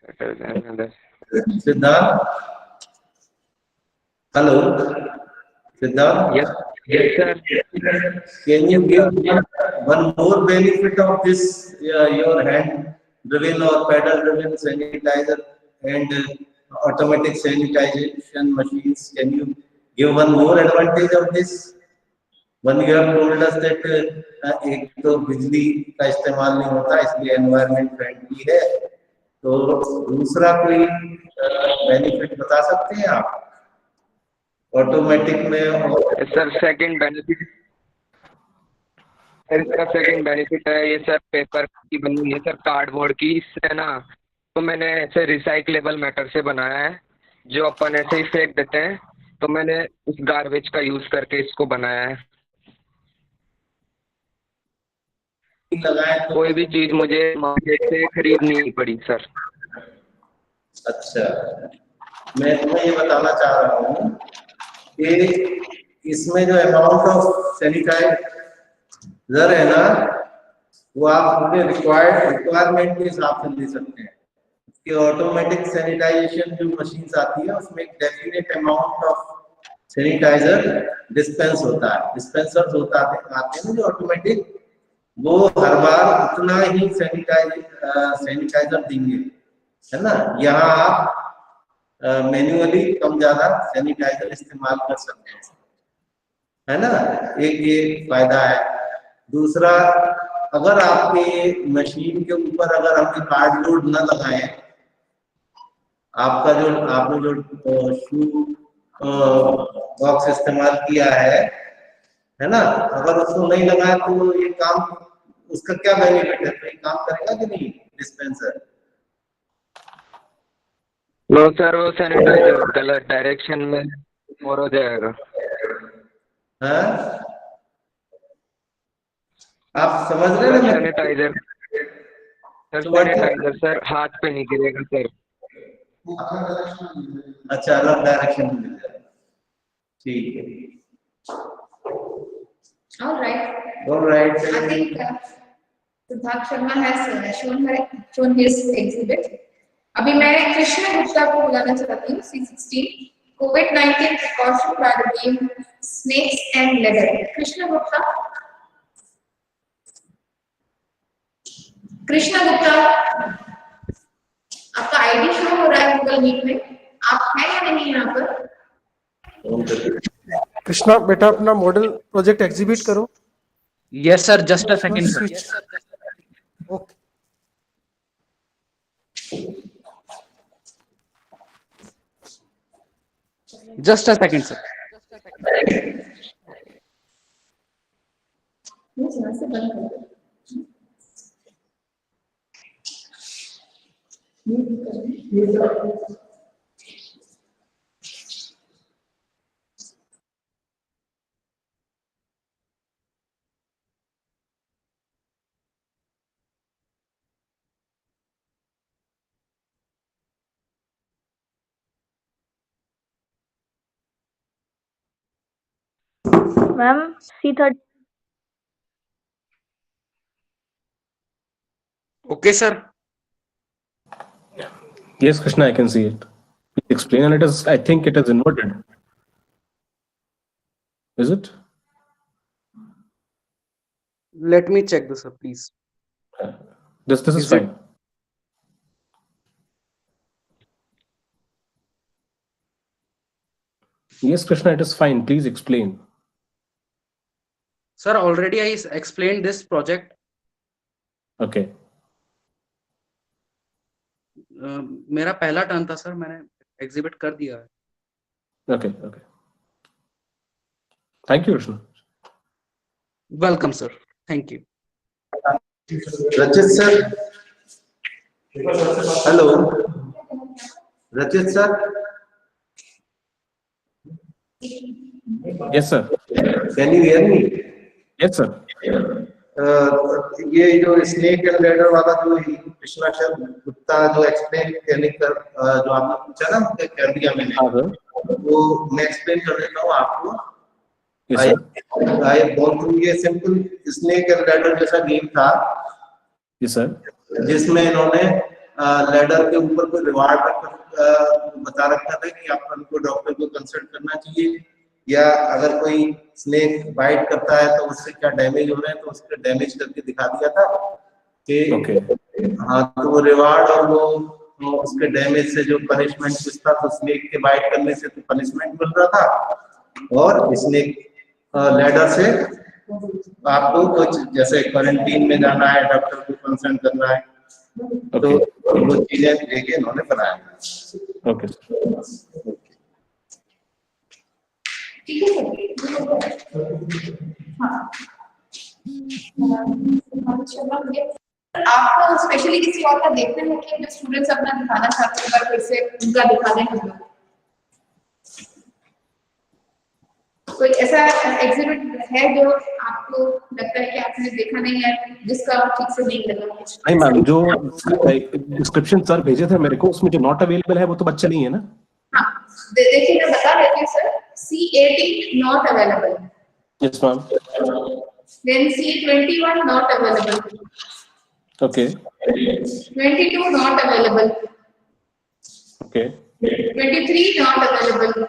[SPEAKER 11] Better than others.
[SPEAKER 10] Siddharth? Hello? Siddharth?
[SPEAKER 11] Yes, yes, sir.
[SPEAKER 10] Can you give one more benefit of this your hand-driven or pedal-driven sanitizer and automatic sanitization machines? Can you give one more advantage of this? One, you have told us that एक तो बिजली का इस्तेमाल नहीं होता इसलिए environment friendly है, तो दूसरा कोई बेनिफिट बता सकते हैं आप ऑटोमेटिक में?
[SPEAKER 11] सर सेकंड बेनिफिट, सर इसका सेकंड बेनिफिट है ये सर पेपर की बनी हुई है सर, कार्डबोर्ड की। इससे ना तो मैंने ऐसे रिसाइक्लेबल मैटर से बनाया है जो अपन ऐसे ही फेंक देते हैं, तो मैंने उस गार्बेज का यूज करके इसको बनाया है। कोई भी चीज मुझे मार्केट से खरीदनी पड़ी सर।
[SPEAKER 10] अच्छा, मैं तुम्हें ये बताना चाह रहा हूँ कि इसमें जो अमाउंट ऑफ सैनिटाइजर है ना वो आप अपने रिक्वायरमेंट के हिसाब से ले सकते हैं। कि ऑटोमेटिक सैनिटाइजेशन जो मशीन्स आती है उसमें एक definite amount of sanitiser dispense होता है, डिस्पेंसर्स आते हैं जो ऑटोमेटिक, वो हर बार उतना ही सैनिटाइजर देंगे, है ना। यहाँ आप मैन्युअली कम ज्यादा सैनिटाइजर इस्तेमाल कर सकते हैं, है ना। एक ये फायदा है। दूसरा, अगर आपके मशीन के ऊपर अगर हमने कार्ड लोड न लगाए, आपका जो आपने जो शू बॉक्स इस्तेमाल किया है ना, अगर उसको नहीं लगाया तो ये काम, उसका क्या बेनिफिट है? तो ये काम करेगा कि नहीं डिस्पेंसर?
[SPEAKER 11] नो सर, वो सैनिटाइजर गलत डायरेक्शन में और हो जाएगा।
[SPEAKER 10] हाँ, आप समझ रहे हैं?
[SPEAKER 11] सैनिटाइजर सर हाथ पे नहीं गिरेगा सर।
[SPEAKER 10] अच्छा, अलग डायरेक्शन में मिल जाएगा, ठीक है।
[SPEAKER 2] All right. I think Siddharth Sharma has shown his exhibit. अभी मैं कृष्ण गुप्ता को बुलाना चाहती हूँ। C16 COVID-19 precaution by the game snakes and leather. Krishna Gupta, आपका आईडी शो हो रहा है गूगल मीट में, आप हैं या नहीं यहाँ पर?
[SPEAKER 7] कृष्णा बेटा अपना मॉडल प्रोजेक्ट एग्जीबिट करो।
[SPEAKER 12] Yes sir, just a second sir.
[SPEAKER 7] Okay,
[SPEAKER 12] just a second sir.
[SPEAKER 2] यहाँ से बंद कर दो।
[SPEAKER 3] Ma'am C30।
[SPEAKER 12] Okay sir.
[SPEAKER 6] Yes, Krishna, I can see it. Please explain. And it is, I think it is inverted. Is it?
[SPEAKER 12] Let me check this, sir, please.
[SPEAKER 6] This is
[SPEAKER 12] Is it-
[SPEAKER 6] fine. Yes, Krishna, it is fine. Please explain.
[SPEAKER 12] Sir, already I explained this project.
[SPEAKER 6] Okay.
[SPEAKER 12] मेरा पहला turn था sir, मैंने exhibit कर दिया है.
[SPEAKER 6] Okay. Okay. Thank you, Krishna.
[SPEAKER 12] Welcome, sir. Thank you.
[SPEAKER 10] Rajat sir. Hello. Rajat sir.
[SPEAKER 6] Yes, sir.
[SPEAKER 10] Can you hear me?
[SPEAKER 6] Yes, sir.
[SPEAKER 10] ये जो snake and ladder वाला जो कृष्णा सर गुप्ता जो एक्सप्लेन करने कर जो आपने पूछा ना मुझे कर दिया मैंने,
[SPEAKER 6] हाँ सर.
[SPEAKER 10] वो मैं एक्सप्लेन कर देता हूँ आपको.
[SPEAKER 6] Yes, sir.
[SPEAKER 10] I have gone through ये सिंपल स्नेक एंड लैडर जैसा गेम था.
[SPEAKER 6] Yes, sir.
[SPEAKER 10] जिसमें इन्होंने लैडर के ऊपर कोई रिवार्ड बता रखा था कि आप उनको डॉक्टर को कंसल्ट करना चाहिए, या अगर कोई स्नेक बाइट करता है तो उससे क्या डैमेज हो रहे हैं, तो उसके डैमेज करके दिखा दिया था कि हाँ, तो वो रिवार्ड और वो उसके डैमेज से जो पनिशमेंट कुछ था, तो स्नेक के बाइट करने से तो पनिशमेंट मिल रहा था, और स्नेक लैडर से आपको कुछ जैसे क्वारंटीन में जाना है, डॉक्टर को कंसल्ट करना है, तो वो चीजें लेके इन्होंने बनाया.
[SPEAKER 6] Okay.
[SPEAKER 2] ठीक है. आपको स्पेशली किसी और का देखना है कि जो स्टूडेंट्स अपना दिखाना चाहते हैं, पर फिर से उनका दिखा दें हम लोग. कोई ऐसा एग्जिबिट है जो आपको लगता है कि आपने देखा नहीं है, जिसका ठीक से नहीं लगा?
[SPEAKER 6] नहीं मैम, जो डिस्क्रिप्शन सर भेजे थे मेरे को, उसमें जो नॉट अवेलेबल है वो तो बच्चा नहीं है ना.
[SPEAKER 2] हाँ, देखिए मैं बता देती हूँ sir. C18 not available.
[SPEAKER 6] Yes, ma'am.
[SPEAKER 2] Then C21 not available.
[SPEAKER 6] Okay.
[SPEAKER 2] 22 not available.
[SPEAKER 6] Okay.
[SPEAKER 2] 23 not available.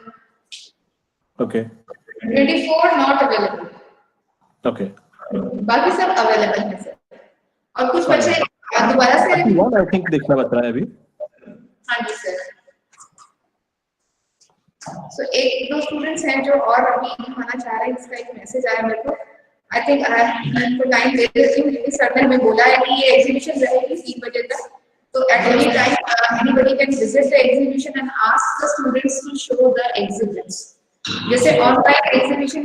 [SPEAKER 6] Okay.
[SPEAKER 2] 24 not available.
[SPEAKER 6] Okay.
[SPEAKER 2] बाकी सब अवेलेबल है सर. और कुछ बच्चे दोबारा से
[SPEAKER 6] I think देखना बता रहा है अभी.
[SPEAKER 2] हाँ जी सर. So एक दो स्टूडेंट्स हैं जो और अभी दिखाना चाह रहे हैं. इसका एक मैसेज आया मेरे को. आई थिंक मैं इनको टाइम दे देती हूँ, क्योंकि सर ने हमें बोला है कि ये एग्जीबिशन रहेगी 3 बजे तक. तो at any time anybody can visit the exhibition and ask the students to show the exhibits. जैसे ऑनलाइन एग्जीबिशन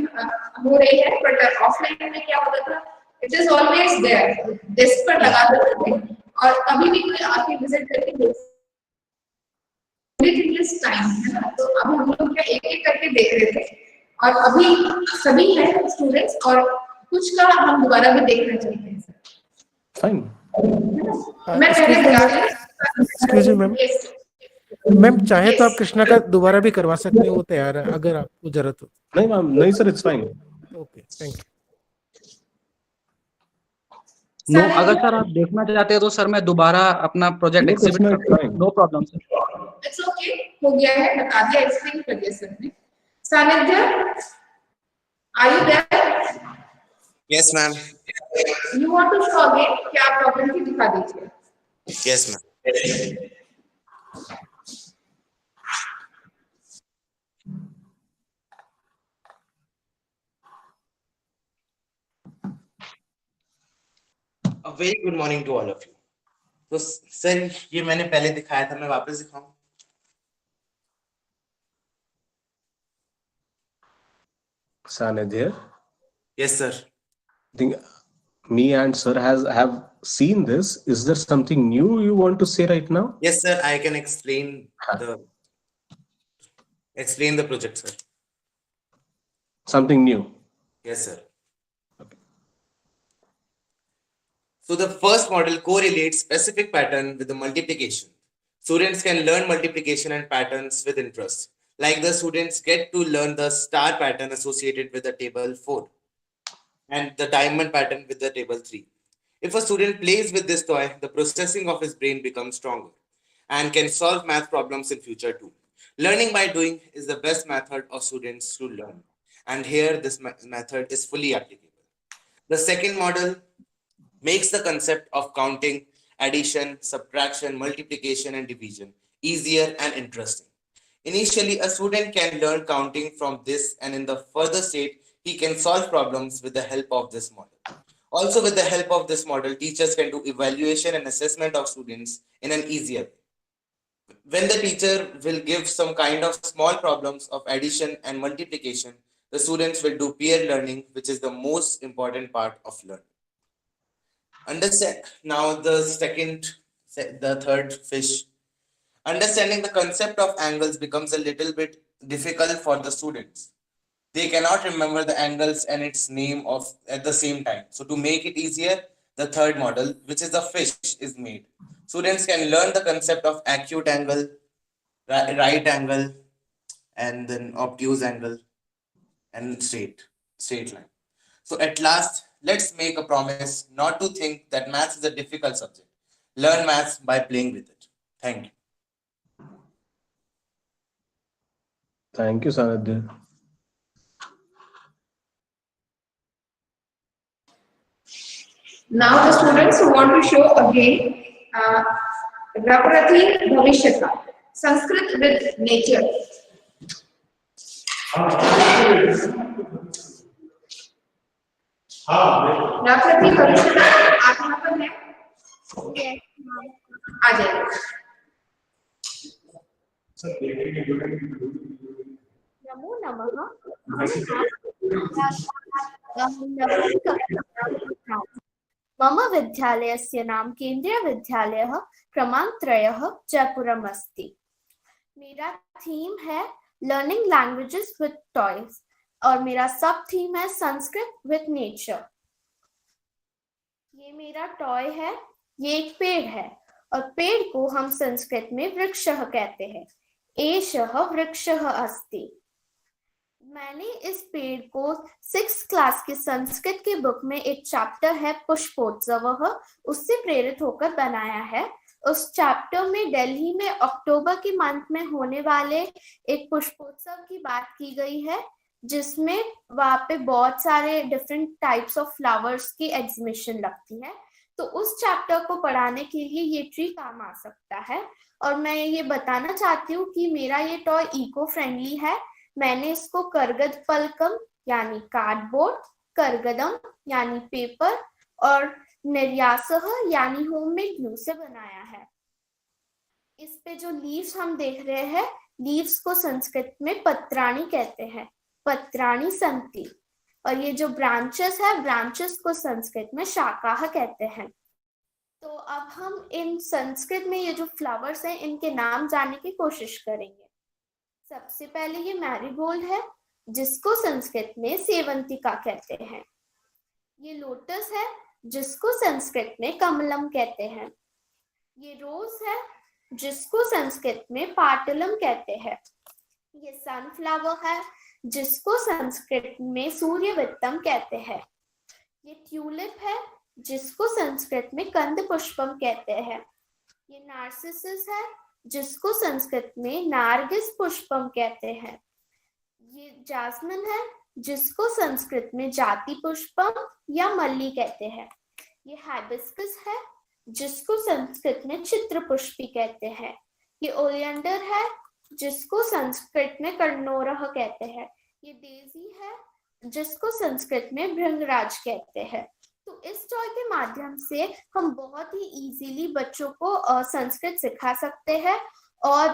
[SPEAKER 2] हो रही है, बट ऑफलाइन में क्या होता था, it is always there, desk पर लगा देते थे और कभी भी कोई आके विजिट करके देख. टाइम है ना, तो अभी हम लोग क्या एक एक करके देख रहे थे, और अभी सभी हैं स्टूडेंट्स, और कुछ का हम दोबारा भी देखना चाहते हैं.
[SPEAKER 6] Fine.
[SPEAKER 2] मैं पहले
[SPEAKER 7] एक्सक्यूज मी मैम. मैम चाहे तो आप कृष्णा का दोबारा भी करवा सकते हैं, वो तैयार है अगर आपको जरूरत हो.
[SPEAKER 6] नहीं मैम, नहीं sir, it's fine.
[SPEAKER 7] Okay, thank you.
[SPEAKER 12] No, अगर सर आप देखना चाहते हैं तो सर मैं दोबारा अपना प्रोजेक्ट एग्जिबिट करता हूं. No problem sir.
[SPEAKER 2] It's okay, हो गया है, बता दिया, एक्सप्लेन कर दिया सर ने. Sanidhya, are you there?
[SPEAKER 13] Yes ma'am.
[SPEAKER 2] You want to show again? क्या प्रॉब्लम थी, दिखा दीजिए.
[SPEAKER 13] Yes ma'am. A very good morning to all of you. तो सर ये मैंने पहले दिखाया था, मैं वापस दिखाऊं?
[SPEAKER 6] Sanidhya.
[SPEAKER 13] Yes sir.
[SPEAKER 6] I think me and sir have seen this. Is there something new you want to say right now?
[SPEAKER 13] Yes sir, I can explain the project sir.
[SPEAKER 6] Something new.
[SPEAKER 13] Yes sir. So the first model correlates specific pattern with the multiplication. Students can learn multiplication and patterns with interest. Like the students get to learn the star pattern associated with the table 4 and the diamond pattern with the table 3. If a student plays with this toy, the processing of his brain becomes stronger and can solve math problems in future too. Learning by doing is the best method of students to learn. And here this method is fully applicable. The second model makes the concept of counting, addition, subtraction, multiplication, and division easier and interesting. Initially, a student can learn counting from this, and in the further state, he can solve problems with the help of this model. Also, with the help of this model, teachers can do evaluation and assessment of students in an easier way. When the teacher will give some kind of small problems of addition and multiplication, the students will do peer learning, which is the most important part of learning. Understand now the third fish. Understanding the concept of angles becomes a little bit difficult for the students. They cannot remember the angles and its name at the same time. So to make it easier, the third model, which is the fish, is made. Students can learn the concept of acute angle, right angle, and then obtuse angle, and straight line. So at last, let's make a promise not to think that maths is a difficult subject. Learn maths by playing with it. Thank you.
[SPEAKER 6] Thank you, Sanadya.
[SPEAKER 2] Now the students who want to show again Prakrati Bhavishyata, Sanskrit with nature. Prakrati Bhavishyata आप यहाँ पर हैं? आ जाइए.
[SPEAKER 3] नमो नमः. मम विद्यालयस्य नाम केंद्रीय विद्यालयः क्रमांक 3 जयपुरम अस्ति. मेरा थीम है लर्निंग लैंग्वेजेस विद टॉयज और मेरा सब थीम है संस्कृत विद नेचर. ये मेरा टॉय है, ये एक पेड़ है और पेड़ को हम संस्कृत में वृक्षः कहते हैं. एषः वृक्षः अस्ति. मैंने इस पेड़ को 6th क्लास की संस्कृत की बुक में एक चैप्टर है पुष्पोत्सवः, उससे प्रेरित होकर बनाया है. उस चैप्टर में दिल्ली में अक्टूबर के मंथ में होने वाले एक पुष्पोत्सव की बात की गई है, जिसमें वहां पे बहुत सारे डिफरेंट टाइप्स ऑफ फ्लावर्स की एग्जीबिशन लगती है. तो उस चैप्टर को पढ़ाने के लिए ये ट्री काम आ सकता है. और मैं ये बताना चाहती हूँ कि मेरा ये टॉय इको फ्रेंडली है. मैंने इसको करगद पलकम यानी कार्डबोर्ड, करगदम यानी पेपर और निर्यासह यानी होममेड ग्लू से बनाया है. इस पे जो लीव्स हम देख रहे हैं, लीव्स को संस्कृत में पत्राणी कहते हैं, पत्राणी संति. और ये जो ब्रांचेस है, ब्रांचेस को संस्कृत में शाखाह कहते हैं. तो अब हम इन संस्कृत में ये जो फ्लावर्स हैं, इनके नाम जानने की कोशिश करेंगे. सबसे पहले ये मैरीगोल्ड है, जिसको संस्कृत में सेवंतिका कहते हैं. ये लोटस है, जिसको संस्कृत में कमलम कहते हैं. ये रोज है, जिसको संस्कृत में पाटलम कहते हैं. ये सनफ्लावर है, जिसको संस्कृत में सूर्यवित्तम कहते हैं. ये ट्यूलिप है, जिसको संस्कृत में कंद पुष्पम कहते हैं. ये नार्सिसस है, जिसको संस्कृत में नारगिस पुष्पम कहते हैं. ये जास्मिन है, जिसको संस्कृत में जाति पुष्पम या मल्ली कहते हैं. ये हाइबिस्कस है, जिसको संस्कृत में चित्र पुष्पी कहते हैं. ये ओलियंडर है, जिसको संस्कृत में कर्णोरह कहते हैं. ये डेजी है, जिसको संस्कृत में भृंगराज कहते हैं. तो इस टॉय के माध्यम से हम बहुत ही इजीली बच्चों को संस्कृत सिखा सकते हैं. और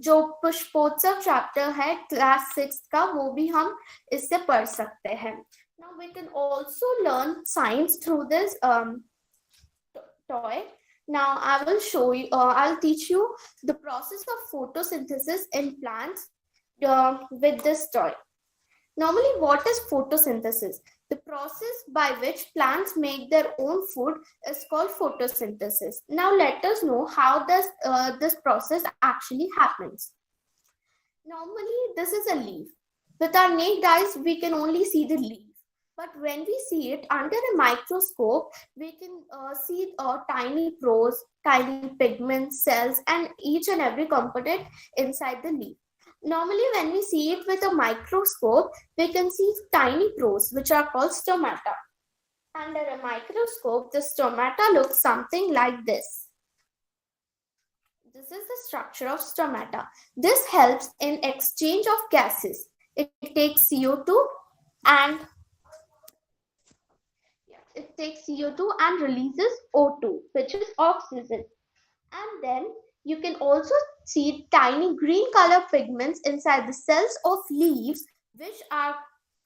[SPEAKER 3] जो पुष्पोत्सव चैप्टर है क्लास 6 का, वो भी हम इससे पढ़ सकते हैं. Now we can also learn science through this toy. Now I will show you, I'll teach you the process of photosynthesis in plants with this toy. Normally, what is photosynthesis? The process by which plants make their own food is called photosynthesis. Now let us know how does this process actually happens. Normally, this is a leaf. With our naked eyes, we can only see the leaf. But when we see it under a microscope, we can see tiny pores, tiny pigments, cells, and each and every component inside the leaf. Normally, when we see it with a microscope, we can see tiny pores, which are called stomata. Under a microscope, the stomata looks something like this. This is the structure of stomata. This helps in exchange of gases. It takes CO2 and releases O2, which is oxygen. And then you can also see tiny green color pigments inside the cells of leaves, which are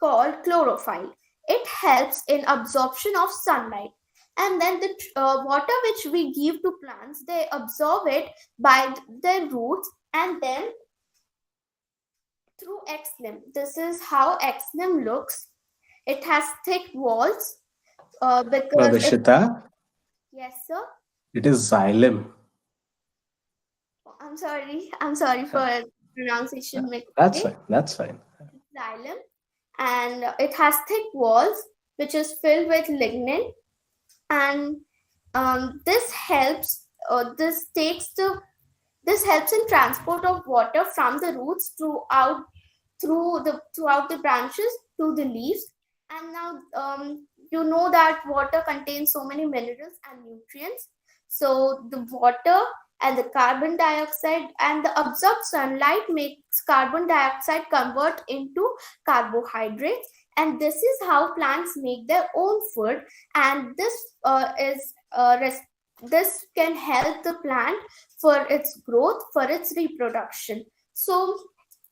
[SPEAKER 3] called chlorophyll. It helps in absorption of sunlight. And then the water which we give to plants, they absorb it by their roots and then through xylem. This is how xylem looks. It has thick walls because
[SPEAKER 6] Bhavishita,
[SPEAKER 3] yes, sir.
[SPEAKER 6] it is xylem.
[SPEAKER 3] I'm sorry for pronunciation mistake.
[SPEAKER 6] That's fine. That's fine.
[SPEAKER 3] Xylem, and it has thick walls which is filled with lignin, and this helps. This helps in transport of water from the roots throughout the branches to the leaves. And now you know that water contains so many minerals and nutrients. So the water and the carbon dioxide and the absorbed sunlight makes carbon dioxide convert into carbohydrates, and this is how plants make their own food. And this can help the plant for its growth, for its reproduction. So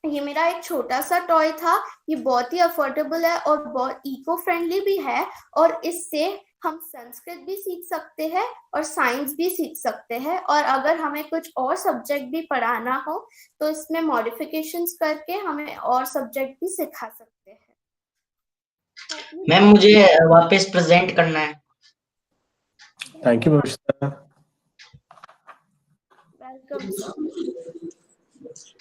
[SPEAKER 3] ये मेरा एक छोटा सा toy था, ये बहुत ही affordable है और बहुत इको फ्रेंडली भी है, और इससे हम संस्कृत भी सीख सकते हैं और साइंस भी सीख सकते हैं, और अगर हमें कुछ और सब्जेक्ट भी पढ़ाना हो तो इसमें मॉडिफिकेशंस करके हमें और सब्जेक्ट भी सिखा सकते हैं।
[SPEAKER 14] मैम मुझे वापस प्रेजेंट करना है।
[SPEAKER 6] थैंक यू भविष्य।
[SPEAKER 3] वेलकम।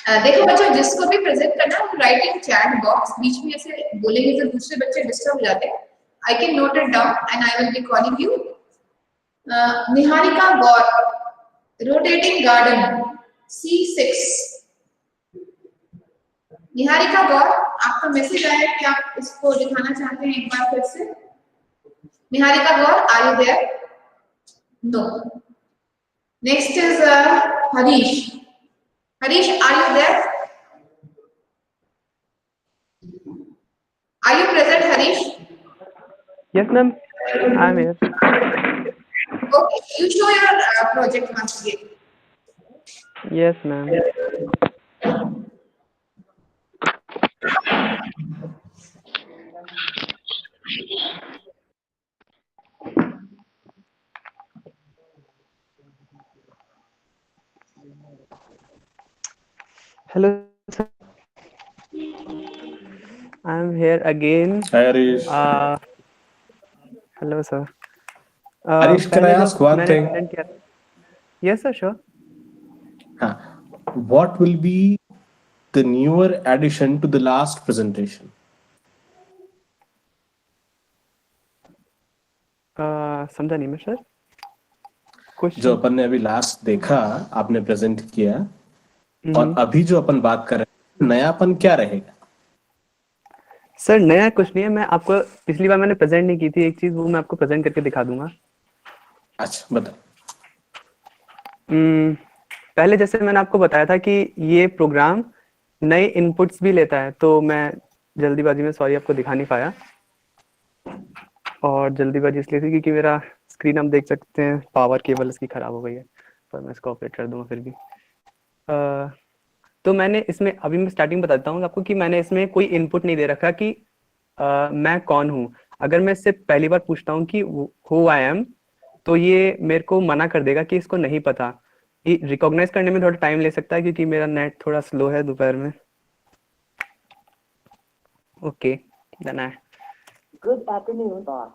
[SPEAKER 2] देखो बच्चों, जिसको भी प्रेजेंट करना है राइट इन चैट बॉक्स, बीच में ऐसे बोलेंगे तो दूसरे बच्चे डिस्टर्ब हो जाते हैं। I can note it down and I will be calling you. Niharika Gaur, rotating garden C6। Niharika Gaur, आपका मैसेज आया कि आप इसको दिखाना चाहते हैं एक बार फिर से। Niharika Gaur, are you there? No. Next is Harish. Harish, are you there? Are you present, Harish?
[SPEAKER 15] Yes, ma'am. I'm here.
[SPEAKER 2] Okay, you show your project once again.
[SPEAKER 15] Yes, ma'am. Hello, sir. I'm here again.
[SPEAKER 6] Hi, Harish.
[SPEAKER 15] Hello, sir.
[SPEAKER 6] Harish, can I ask one thing?
[SPEAKER 15] Yes, sir, sure.
[SPEAKER 6] What will be the newer addition to the last presentation?
[SPEAKER 15] समझा नहीं मैं sir.
[SPEAKER 6] जो अपन ने अभी last देखा, आपने present किया, और अभी जो अपन बात कर रहे हैं, नयापन क्या रहेगा?
[SPEAKER 15] सर नया कुछ नहीं है, मैं आपको पिछली बार मैंने प्रेजेंट नहीं की थी एक चीज, वो मैं आपको प्रेजेंट करके दिखा दूंगा।
[SPEAKER 6] अच्छा बताओ।
[SPEAKER 15] पहले जैसे मैंने आपको बताया था कि ये प्रोग्राम नए इनपुट्स भी लेता है, तो मैं जल्दीबाजी में सॉरी आपको दिखा नहीं पाया, और जल्दीबाजी इसलिए थी क्योंकि मेरा स्क्रीन आप देख सकते हैं पावर केबल इसकी खराब हो गई है, पर मैं इसको ऑपरेट कर दूंगा फिर भी। तो मैंने इसमें अभी मैं स्टार्टिंग बताता हूँ आपको कि मैंने इसमें कोई इनपुट नहीं दे रखा कि मैं कौन हूँ। अगर मैं इससे पहली बार पूछता हूँ कि हु आई एम, तो ये मेरे को मना कर देगा कि इसको नहीं पता। ये रिकॉग्नाइज करने में थोड़ा टाइम ले सकता है क्योंकि मेरा नेट थोड़ा स्लो है दोपहर में। Okay, then I
[SPEAKER 16] good afternoon boss.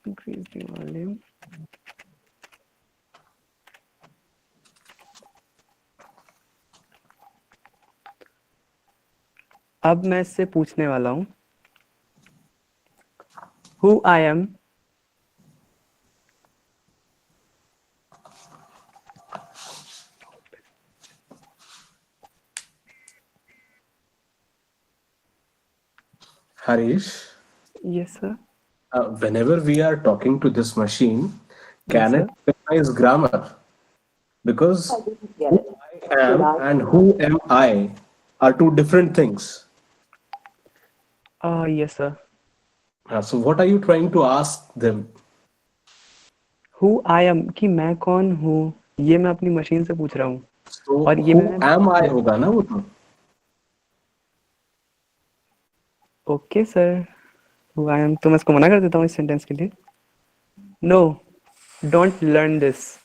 [SPEAKER 15] Increase the volume. अब मैं इससे पूछने वाला हूं who I am,
[SPEAKER 6] Harish.
[SPEAKER 15] Yes sir.
[SPEAKER 6] Whenever we are talking to this machine, can it recognize grammar? Because
[SPEAKER 16] I didn't get
[SPEAKER 6] who
[SPEAKER 16] it.
[SPEAKER 6] I am and who am I are two different things.
[SPEAKER 15] Yes sir.
[SPEAKER 6] So what are you trying to ask them?
[SPEAKER 15] Who I am कि मैं कौन हूँ, ये मैं अपनी machine से पूछ रहा हूँ.
[SPEAKER 6] So
[SPEAKER 15] और ये
[SPEAKER 6] who
[SPEAKER 15] मैंने
[SPEAKER 6] am I होगा ना वो तो.
[SPEAKER 15] Okay sir, who I am, तो मैं इसको मना कर देता हूँ इस सेंटेंस के लिए. No, don't learn this.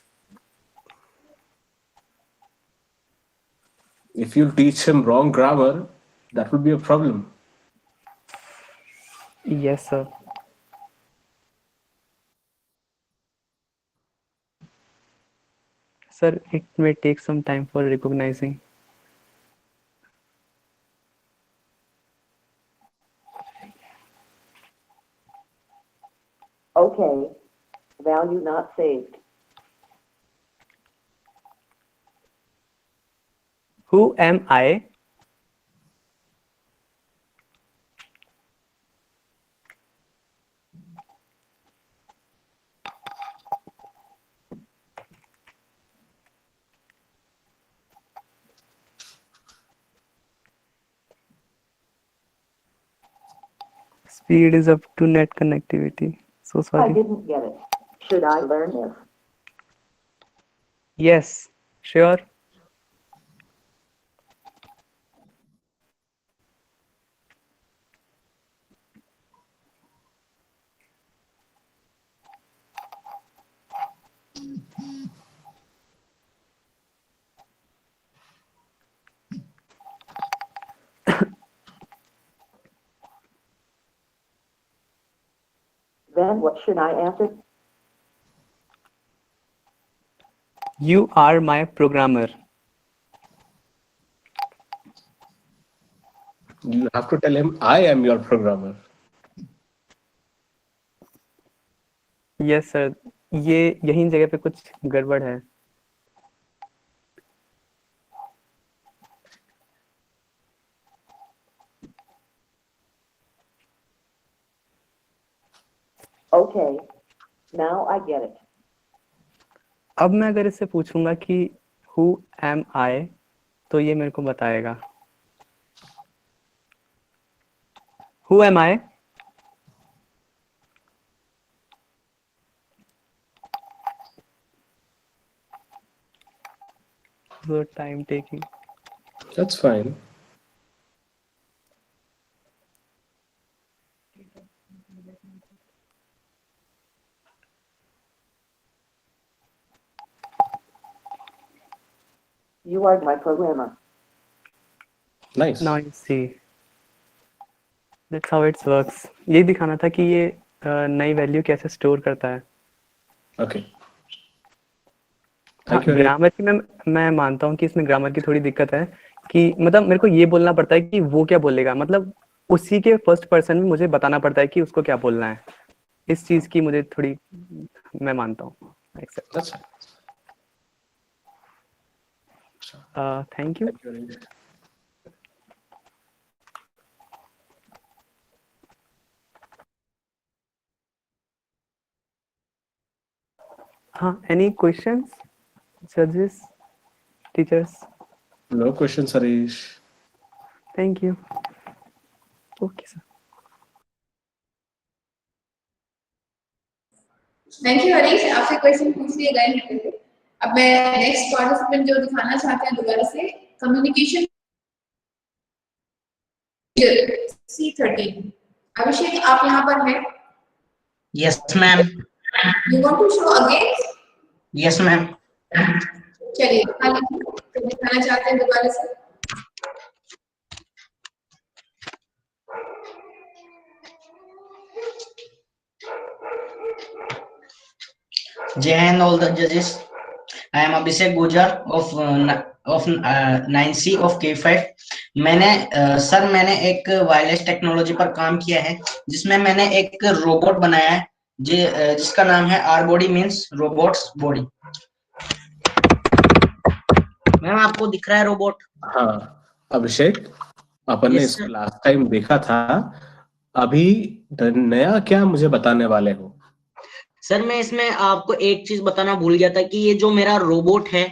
[SPEAKER 6] If you teach him wrong grammar, that would be a problem.
[SPEAKER 15] Yes sir. Sir, it may take some time for recognizing.
[SPEAKER 16] Okay. Value not saved.
[SPEAKER 15] Who am I? Speed is up to net connectivity. So
[SPEAKER 16] I
[SPEAKER 15] sorry.
[SPEAKER 16] didn't get it. Should I learn this?
[SPEAKER 15] Yes, sure.
[SPEAKER 16] Then what should I answer?
[SPEAKER 15] You are my programmer.
[SPEAKER 6] You have to tell him I am your programmer.
[SPEAKER 15] Yes sir. ये यही जगह पे कुछ गड़बड़ है.
[SPEAKER 16] Okay. Now I get it.
[SPEAKER 15] अब मैं अगर इससे पूछूंगा कि who am I, तो ये मेरे को बताएगा. Who am I? So time taking.
[SPEAKER 6] That's fine.
[SPEAKER 16] You are my programmer.
[SPEAKER 6] Nice.
[SPEAKER 15] Now you see. That's how it works. यही दिखाना था कि ये नई वैल्यू कैसे स्टोर करता है.
[SPEAKER 6] Okay.
[SPEAKER 15] हाँ, ग्रामर की मैं मानता हूँ कि इसमें ग्रामर की थोड़ी दिक्कत है कि मतलब मेरे को ये बोलना पड़ता है कि वो क्या बोलेगा, मतलब उसी के फर्स्ट पर्सन में मुझे बताना पड़ता है कि उसको क्या बोलना है. इस चीज की मुझे थोड़ी मैं मानता हूँ. Thank you. हाँ, any questions, judges, teachers?
[SPEAKER 6] No questions, Harish.
[SPEAKER 15] Thank you. Okay, sir.
[SPEAKER 2] Thank you Harish, आपसे क्वेश्चन पूछ लिए गए हैं. अब मैं नेक्स्ट पार्टिसिपेंट जो दिखाना चाहते हैं दोबारा से कम्युनिकेशन C13. अभिषेक आप यहाँ पर हैं?
[SPEAKER 14] Yes, ma'am.
[SPEAKER 2] You want to show again?
[SPEAKER 14] Yes, ma'am.
[SPEAKER 2] चलिए दिखाना चाहते हैं दोबारा से.
[SPEAKER 14] Jai Hind all the judges. I am Abhishek Gujar of 9C of K5. मैंने एक वायरलेस टेक्नोलॉजी पर काम किया है जिसमें मैंने एक रोबोट बनाया है जिसका नाम है our body means robots body. Ma'am आपको दिख रहा है रोबोट?
[SPEAKER 6] हाँ अभिषेक, अपन ने इसको लास्ट टाइम देखा था. अभी नया क्या मुझे बताने वाले हो?
[SPEAKER 14] सर मैं इसमें आपको एक चीज बताना भूल गया था कि ये जो मेरा रोबोट है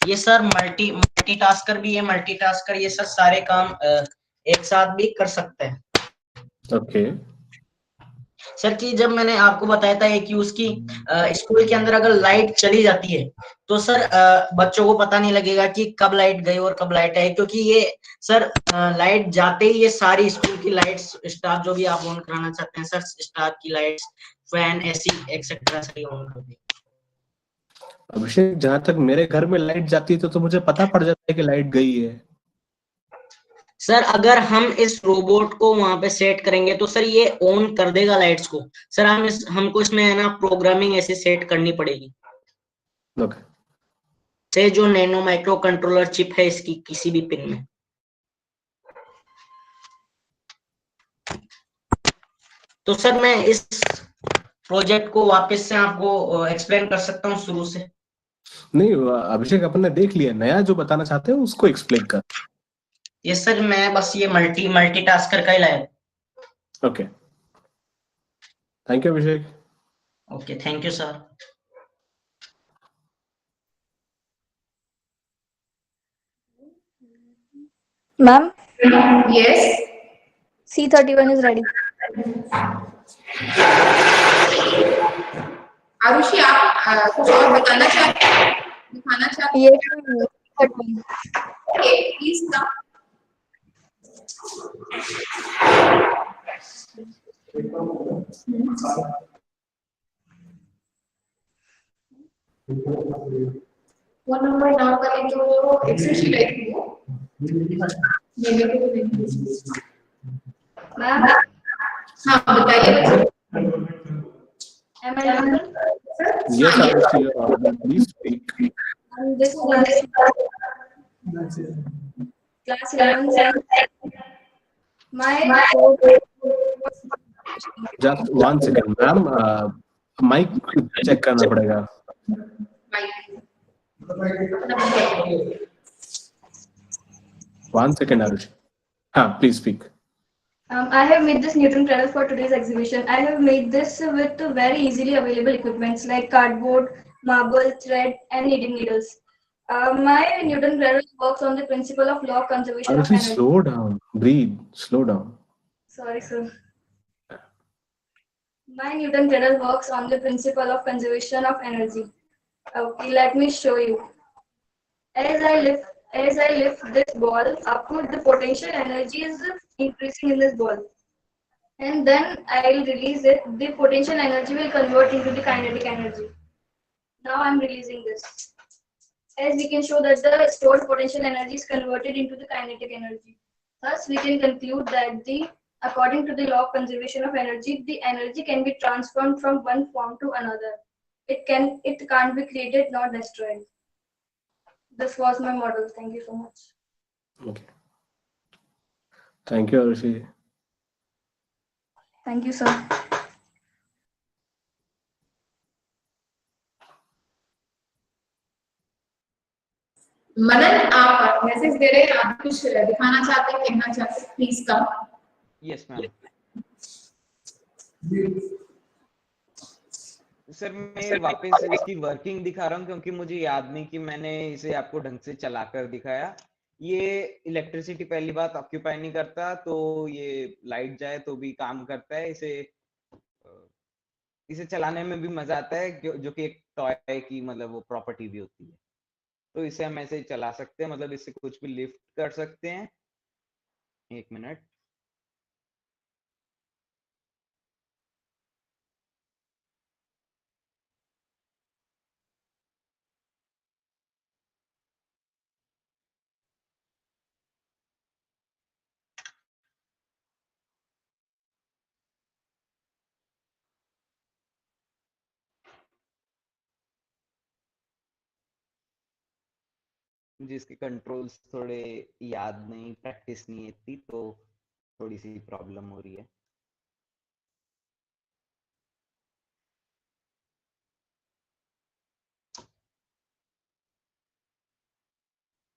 [SPEAKER 14] ये सर मल्टीटास्कर भी है। मल्टीटास्कर ये सर सारे काम एक साथ भी कर सकता है।
[SPEAKER 6] ओके।
[SPEAKER 14] सर कि जब मैंने आपको बताया था एक यूज की स्कूल के अंदर अगर लाइट चली जाती है तो सर बच्चों को पता नहीं लगेगा कि कब लाइट गई और कब लाइट आई, क्योंकि ये सर लाइट जाते ही ये सारी स्कूल की लाइट्स स्टार जो भी आप ऑन कराना चाहते हैं सर, स्टार की लाइट्स, फैन, एसी एक्सेट्रा सभी ऑन कर दें।
[SPEAKER 6] अभिषेक, जहां तक मेरे घर में लाइट जाती है तो मुझे पता पड़ जाता है कि लाइट गई है।
[SPEAKER 14] सर अगर हम इस रोबोट को वहां पे सेट करेंगे तो सर ये ऑन कर देगा लाइट्स को। सर हमको इसमें है ना प्रोग्रामिंग ऐसे सेट करनी पड़ेगी।
[SPEAKER 6] ओके।
[SPEAKER 14] से जो नैनो माइक्रो कंट्रोलर चिप है इसकी किसी भी पिन में। तो सर मैं इस प्रोजेक्ट को वापस से आपको एक्सप्लेन कर सकता हूँ शुरू से।
[SPEAKER 6] नहीं अभिषेक, अपन ने देख लिया, नया जो बताना चाहते हैं उसको एक्सप्लेन कर।
[SPEAKER 14] ये सर मैं बस ये मल्टीटास्कर का ही लाया।
[SPEAKER 6] Okay, thank you Abhishek.
[SPEAKER 14] Okay, thank you sir.
[SPEAKER 17] Ma'am,
[SPEAKER 2] Yes.
[SPEAKER 17] C31 is ready.
[SPEAKER 2] Arushi आप कुछ और बताना चाहते हैं, दिखाना चाहते हैं?
[SPEAKER 17] Yes, C31.
[SPEAKER 2] Okay, please come. Phone number डाल कर जो एक्सेल शीट आई थी वो
[SPEAKER 17] Ma'am,
[SPEAKER 2] हाँ बताइए।
[SPEAKER 17] am I audible?
[SPEAKER 6] Yes, Arushi, you're audible. Please speak.
[SPEAKER 17] This is class 11 science. My
[SPEAKER 6] Just 1 second, ma'am. Mic check करना पड़ेगा। One second, Arushi. हाँ, please speak.
[SPEAKER 17] I have made this Newton cradle for today's exhibition. I have made this with very easily available equipments like cardboard, marble, thread, and knitting needles. My Newton cradle works on the principle of law of conservation of
[SPEAKER 6] Arushi,
[SPEAKER 17] energy.
[SPEAKER 6] slow down. Breathe. Slow down.
[SPEAKER 17] Sorry, sir. My Newton cradle works on the principle of conservation of energy. Okay, let me show you. As I lift this ball upward, the potential energy is increasing in this ball. And then I'll release it. The potential energy will convert into the kinetic energy. Now I'm releasing this. As we can show that the stored potential energy is converted into the kinetic energy. Thus, we can conclude that according to the law of conservation of energy, the energy can be transformed from one form to another. It can't be created nor destroyed. This was my model. Thank you so much.
[SPEAKER 6] Okay. Thank you, Arushi.
[SPEAKER 17] Thank you, sir.
[SPEAKER 2] मनन आप message दे रहे हैं, आप कुछ दिखाना चाहते हैं, कहना चाहते हैं, please come.
[SPEAKER 5] Yes ma'am. Sir मैं वापस इसकी वर्किंग दिखा रहा हूँ क्योंकि मुझे याद नहीं कि मैंने इसे आपको ढंग से चलाकर दिखाया। ये इलेक्ट्रिसिटी पहली बात ऑक्यूपाई नहीं करता, तो ये लाइट जाए तो भी काम करता है। इसे चलाने में भी मजा आता है, जो कि एक टॉय की मतलब वो प्रॉपर्टी भी होती है। तो इसे हम ऐसे चला सकते हैं, मतलब इससे कुछ भी लिफ्ट कर सकते हैं। एक मिनट। जिसके कंट्रोल्स थोड़े याद नहीं, प्रैक्टिस नहीं है इतनी, तो थोड़ी सी प्रॉब्लम हो रही है।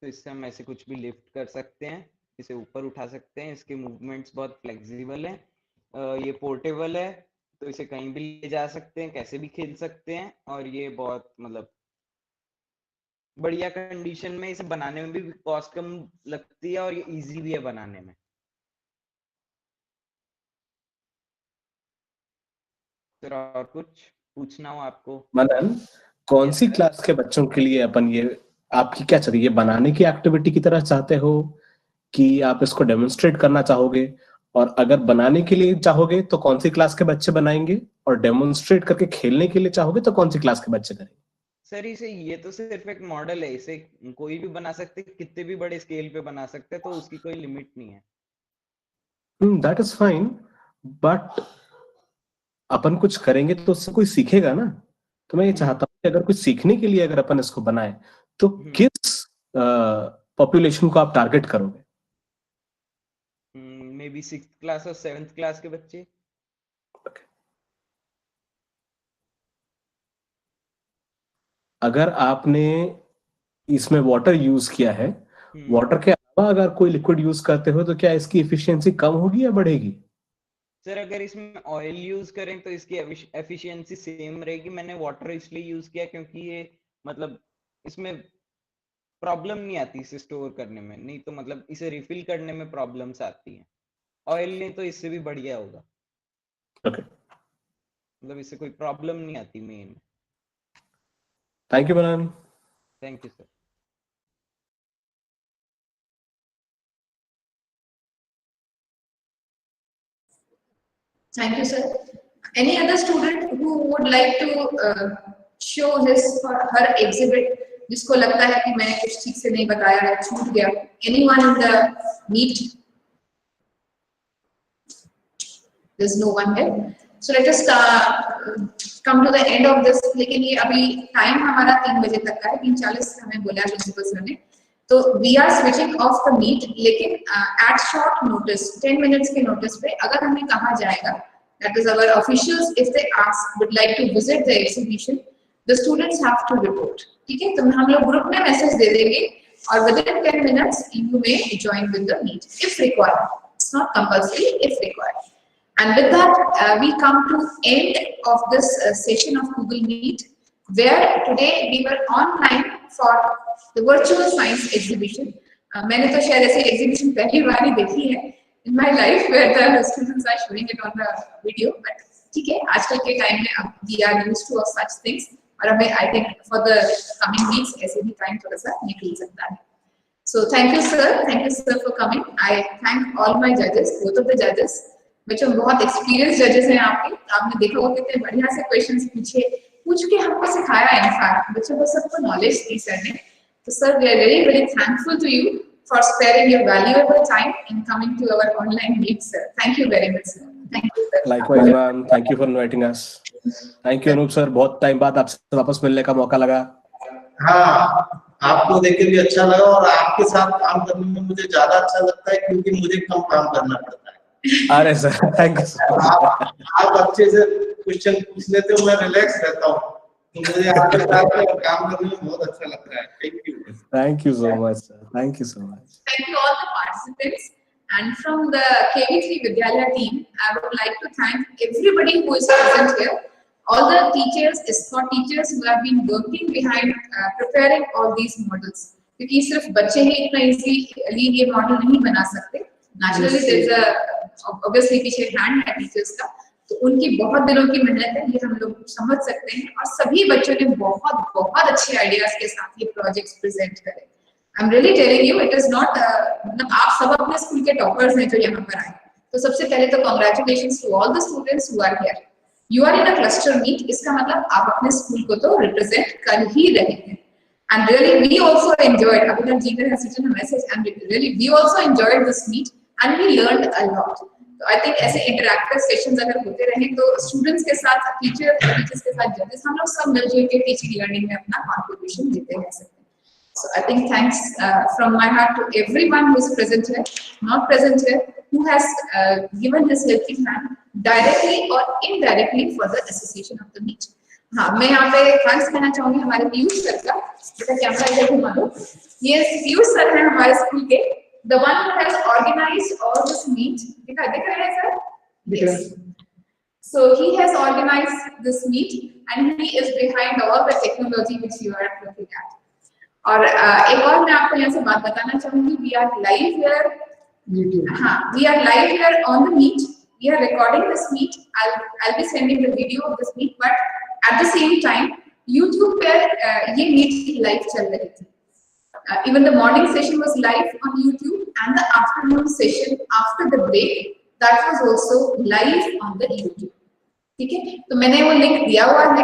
[SPEAKER 5] तो इससे हम ऐसे कुछ भी लिफ्ट कर सकते हैं, इसे ऊपर उठा सकते हैं। इसके मूवमेंट्स बहुत फ्लेक्सिबल हैं। ये पोर्टेबल है, तो इसे कहीं भी ले जा सकते हैं, कैसे भी खेल सकते हैं, और ये बहुत मतलब बढ़िया कंडीशन में इसे बनाने में भी कॉस्ट कम लगती है और ये इजी भी है बनाने में। सर और कुछ पूछना हो आपको?
[SPEAKER 6] मनन, कौन सी क्लास के बच्चों के लिए अपन ये आपकी क्या चाहिए, बनाने की एक्टिविटी की तरह चाहते हो कि आप इसको डेमोन्स्ट्रेट करना चाहोगे? और अगर बनाने के लिए चाहोगे तो कौन सी क्लास के बच्चे बनाएंगे, और डेमोन्स्ट्रेट करके खेलने के लिए चाहोगे तो कौन सी क्लास के बच्चे करेंगे?
[SPEAKER 5] सर इसे ये तो सिर्फ एक मॉडल है, इसे कोई भी बना सकते हैं, कितने भी बड़े स्केल पे बना सकते हैं, तो उसकी कोई लिमिट नहीं है।
[SPEAKER 6] दैट इज फाइन, बट अपन कुछ करेंगे तो उससे कोई सीखेगा ना। तो मैं ये चाहता हूँ कि अगर कुछ सीखने के लिए अगर अपन इसको बनाए तो किस पॉपुलेशन को आप टारगेट करोगे?
[SPEAKER 5] मे बी 6th क्लास और 7th क्लास के बच्चे।
[SPEAKER 6] अगर आपने इसमें वाटर यूज किया है, वाटर के अलावा अगर कोई लिक्विड यूज करते हो तो क्या इसकी एफिशिएंसी कम होगी या बढ़ेगी?
[SPEAKER 5] सर अगर इसमें ऑयल यूज करें तो इसकी एफिशिएंसी सेम रहेगी। मैंने वाटर इसलिए यूज किया क्योंकि ये मतलब इसमें प्रॉब्लम नहीं आती इसे स्टोर करने में, नहीं तो मतलब इसे रिफिल करने में प्रॉब्लम्स आती हैं। ऑयल नहीं तो इससे भी बढ़िया होगा। मतलब इससे कोई प्रॉब्लम नहीं आती main.
[SPEAKER 6] Thank you Manan.
[SPEAKER 5] Thank you sir.
[SPEAKER 2] Thank you, sir. Any other student who would like to show his or her exhibit जिसको लगता है कि मैंने कुछ ठीक से नहीं बताया है, छूट गया? Anyone in the meet? There's no one here. So let us come to the end of this. लेकिन ये अभी टाइम हमारा 3 बजे तक का है, 3:40 हमें बोला प्रिंसिपल सर ने, तो we are switching off the meet. लेकिन at short notice, 10 minutes के notice पे अगर हमें कहा जाएगा, that is our officials, if they ask would like to visit the exhibition, the students have to report. ठीक है, तो हम लोग ग्रुप में मैसेज दे देंगे और within 10 minutes you may join with the meet if required. It's not compulsory, if required. And with that, we come to end of this session of Google Meet, where today we were online for the virtual science exhibition. मैंने तो शायद ऐसी exhibition पहली बार ही देखी है in my life, where the students are showing it on the video. But ठीक है, आजकल के टाइम में we are used to of such things. और हमें I think for the coming weeks ऐसे भी टाइम थोड़ा सा निकल सकता है. So thank you sir for coming. I thank all my judges, both of the judges. बच्चों बहुत एक्सपीरियंस जजेस हैं आपके, आपने देखा होगा कितने बढ़िया से क्वेश्चंस पूछ के हमको सिखाया है। इनफैक्ट बच्चों को सबको नॉलेज दी सर ने। तो sir we are very very thankful to you for sparing your valuable time in coming to our online meet sir. Thank you very much sir. Thank you sir.
[SPEAKER 6] Likewise ma'am, thank you for inviting us. Thank you Anup sir, बहुत time बाद आपसे वापस मिलने का मौका लगा।
[SPEAKER 10] हाँ, आपको देख के भी अच्छा लगा और आपके साथ काम करने में मुझे ज्यादा अच्छा लगता है क्योंकि मुझे कम काम करना पड़ता है।
[SPEAKER 6] अरे सर थैंक यू सर।
[SPEAKER 10] आप अच्छे से क्वेश्चन पूछ लेते हो, मैं रिलैक्स रहता हूँ, तो मुझे आपके साथ काम करने में बहुत अच्छा लगता है।
[SPEAKER 6] Thank you so much sir, thank you so much.
[SPEAKER 2] Thank you all the participants, and from the KV3 Vidyalaya team, I would like to thank everybody who is present here, all the teachers, SCOT teachers who have been working behind preparing all these models. क्योंकि सिर्फ बच्चे ही इतना easily ये model नहीं बना सकते। Naturally, there is a obviously पीछे hand है टीचर्स का, तो उनकी बहुत दिनों की मेहनत है, ये हम लोग समझ सकते हैं। और सभी बच्चों ने बहुत बहुत अच्छे आइडियाज के साथ ये प्रोजेक्ट्स प्रेजेंट करे। I am really telling you, it is not मतलब आप सब अपने स्कूल के टॉपर्स हैं जो यहाँ पर आए। तो सबसे पहले तो congratulations to all the students who are here. You are in a cluster meet, इसका मतलब आप अपने स्कूल को तो रिप्रेजेंट कर ही रहे हैं। And really, we also enjoyed. Abhinav ji has written a message, and really, we also enjoyed this meet, and we learned a lot. So I think ऐसे interactive sessions अगर होते रहे तो students के साथ teachers के साथ judges हम लोग सब मिलजुल के teaching learning में अपना contribution देते रह सकते हैं. So I think thanks from my heart to everyone who is present here, not present here, who has given his helping hand directly or indirectly for the association of the meet. हाँ, मैं यहाँ पे thanks कहना चाहूंगी हमारे Piyush sir का। बेटा camera इधर घुमा दो। ये पीयूष सर हैं हमारे स्कूल के, the one who has organized all this meet। दिख रहे हैं sir? Yes. So he has organized this meet and he is behind all the technology which you are looking at. और एक और मैं आपको यहाँ से बात बताना चाहूँगी. We are live here. We are live here on the meet. We are recording this meet. I'll be sending the video of this meet, but at the same time YouTube पर ये meet live चल रही थी. Even the morning session was live on YouTube and the afternoon session after the break that was also live on the YouTube. ठीक है, तो मैंने वो लिंक दिया हुआ है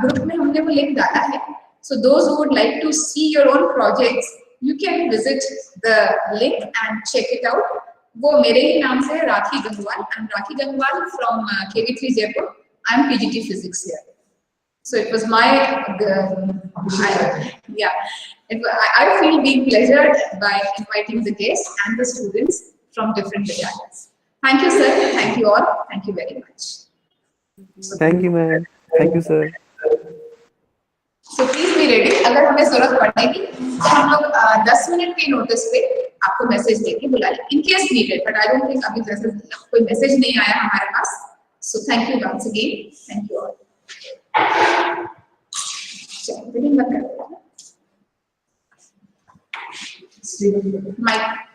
[SPEAKER 2] ग्रुप में, हमने वो लिंक डाला है. So those who would like to see your own projects, you can visit the link and check it out. वो मेरे ही नाम से है, राखी Gangwal. I'm Rakhi Gangwal from KV3 Jaipur. I'm PGT Physics here. So it was my I feel being pleasured by inviting the guests and the students from different vidyaliyas. Thank you, sir. Thank you all. Thank you very much.
[SPEAKER 15] Thank you, ma'am. Thank you, sir.
[SPEAKER 2] So please be ready. अगर हमें जरूरत पड़ेगी तो हम लोग 10 minute के notice पे आपको मैसेज देके बुला लेंगे. In case needed, but I don't think अभी जैसे कोई मैसेज नहीं आया हमारे पास. So thank you once again. Thank you all. चलो, मत करो. Mike.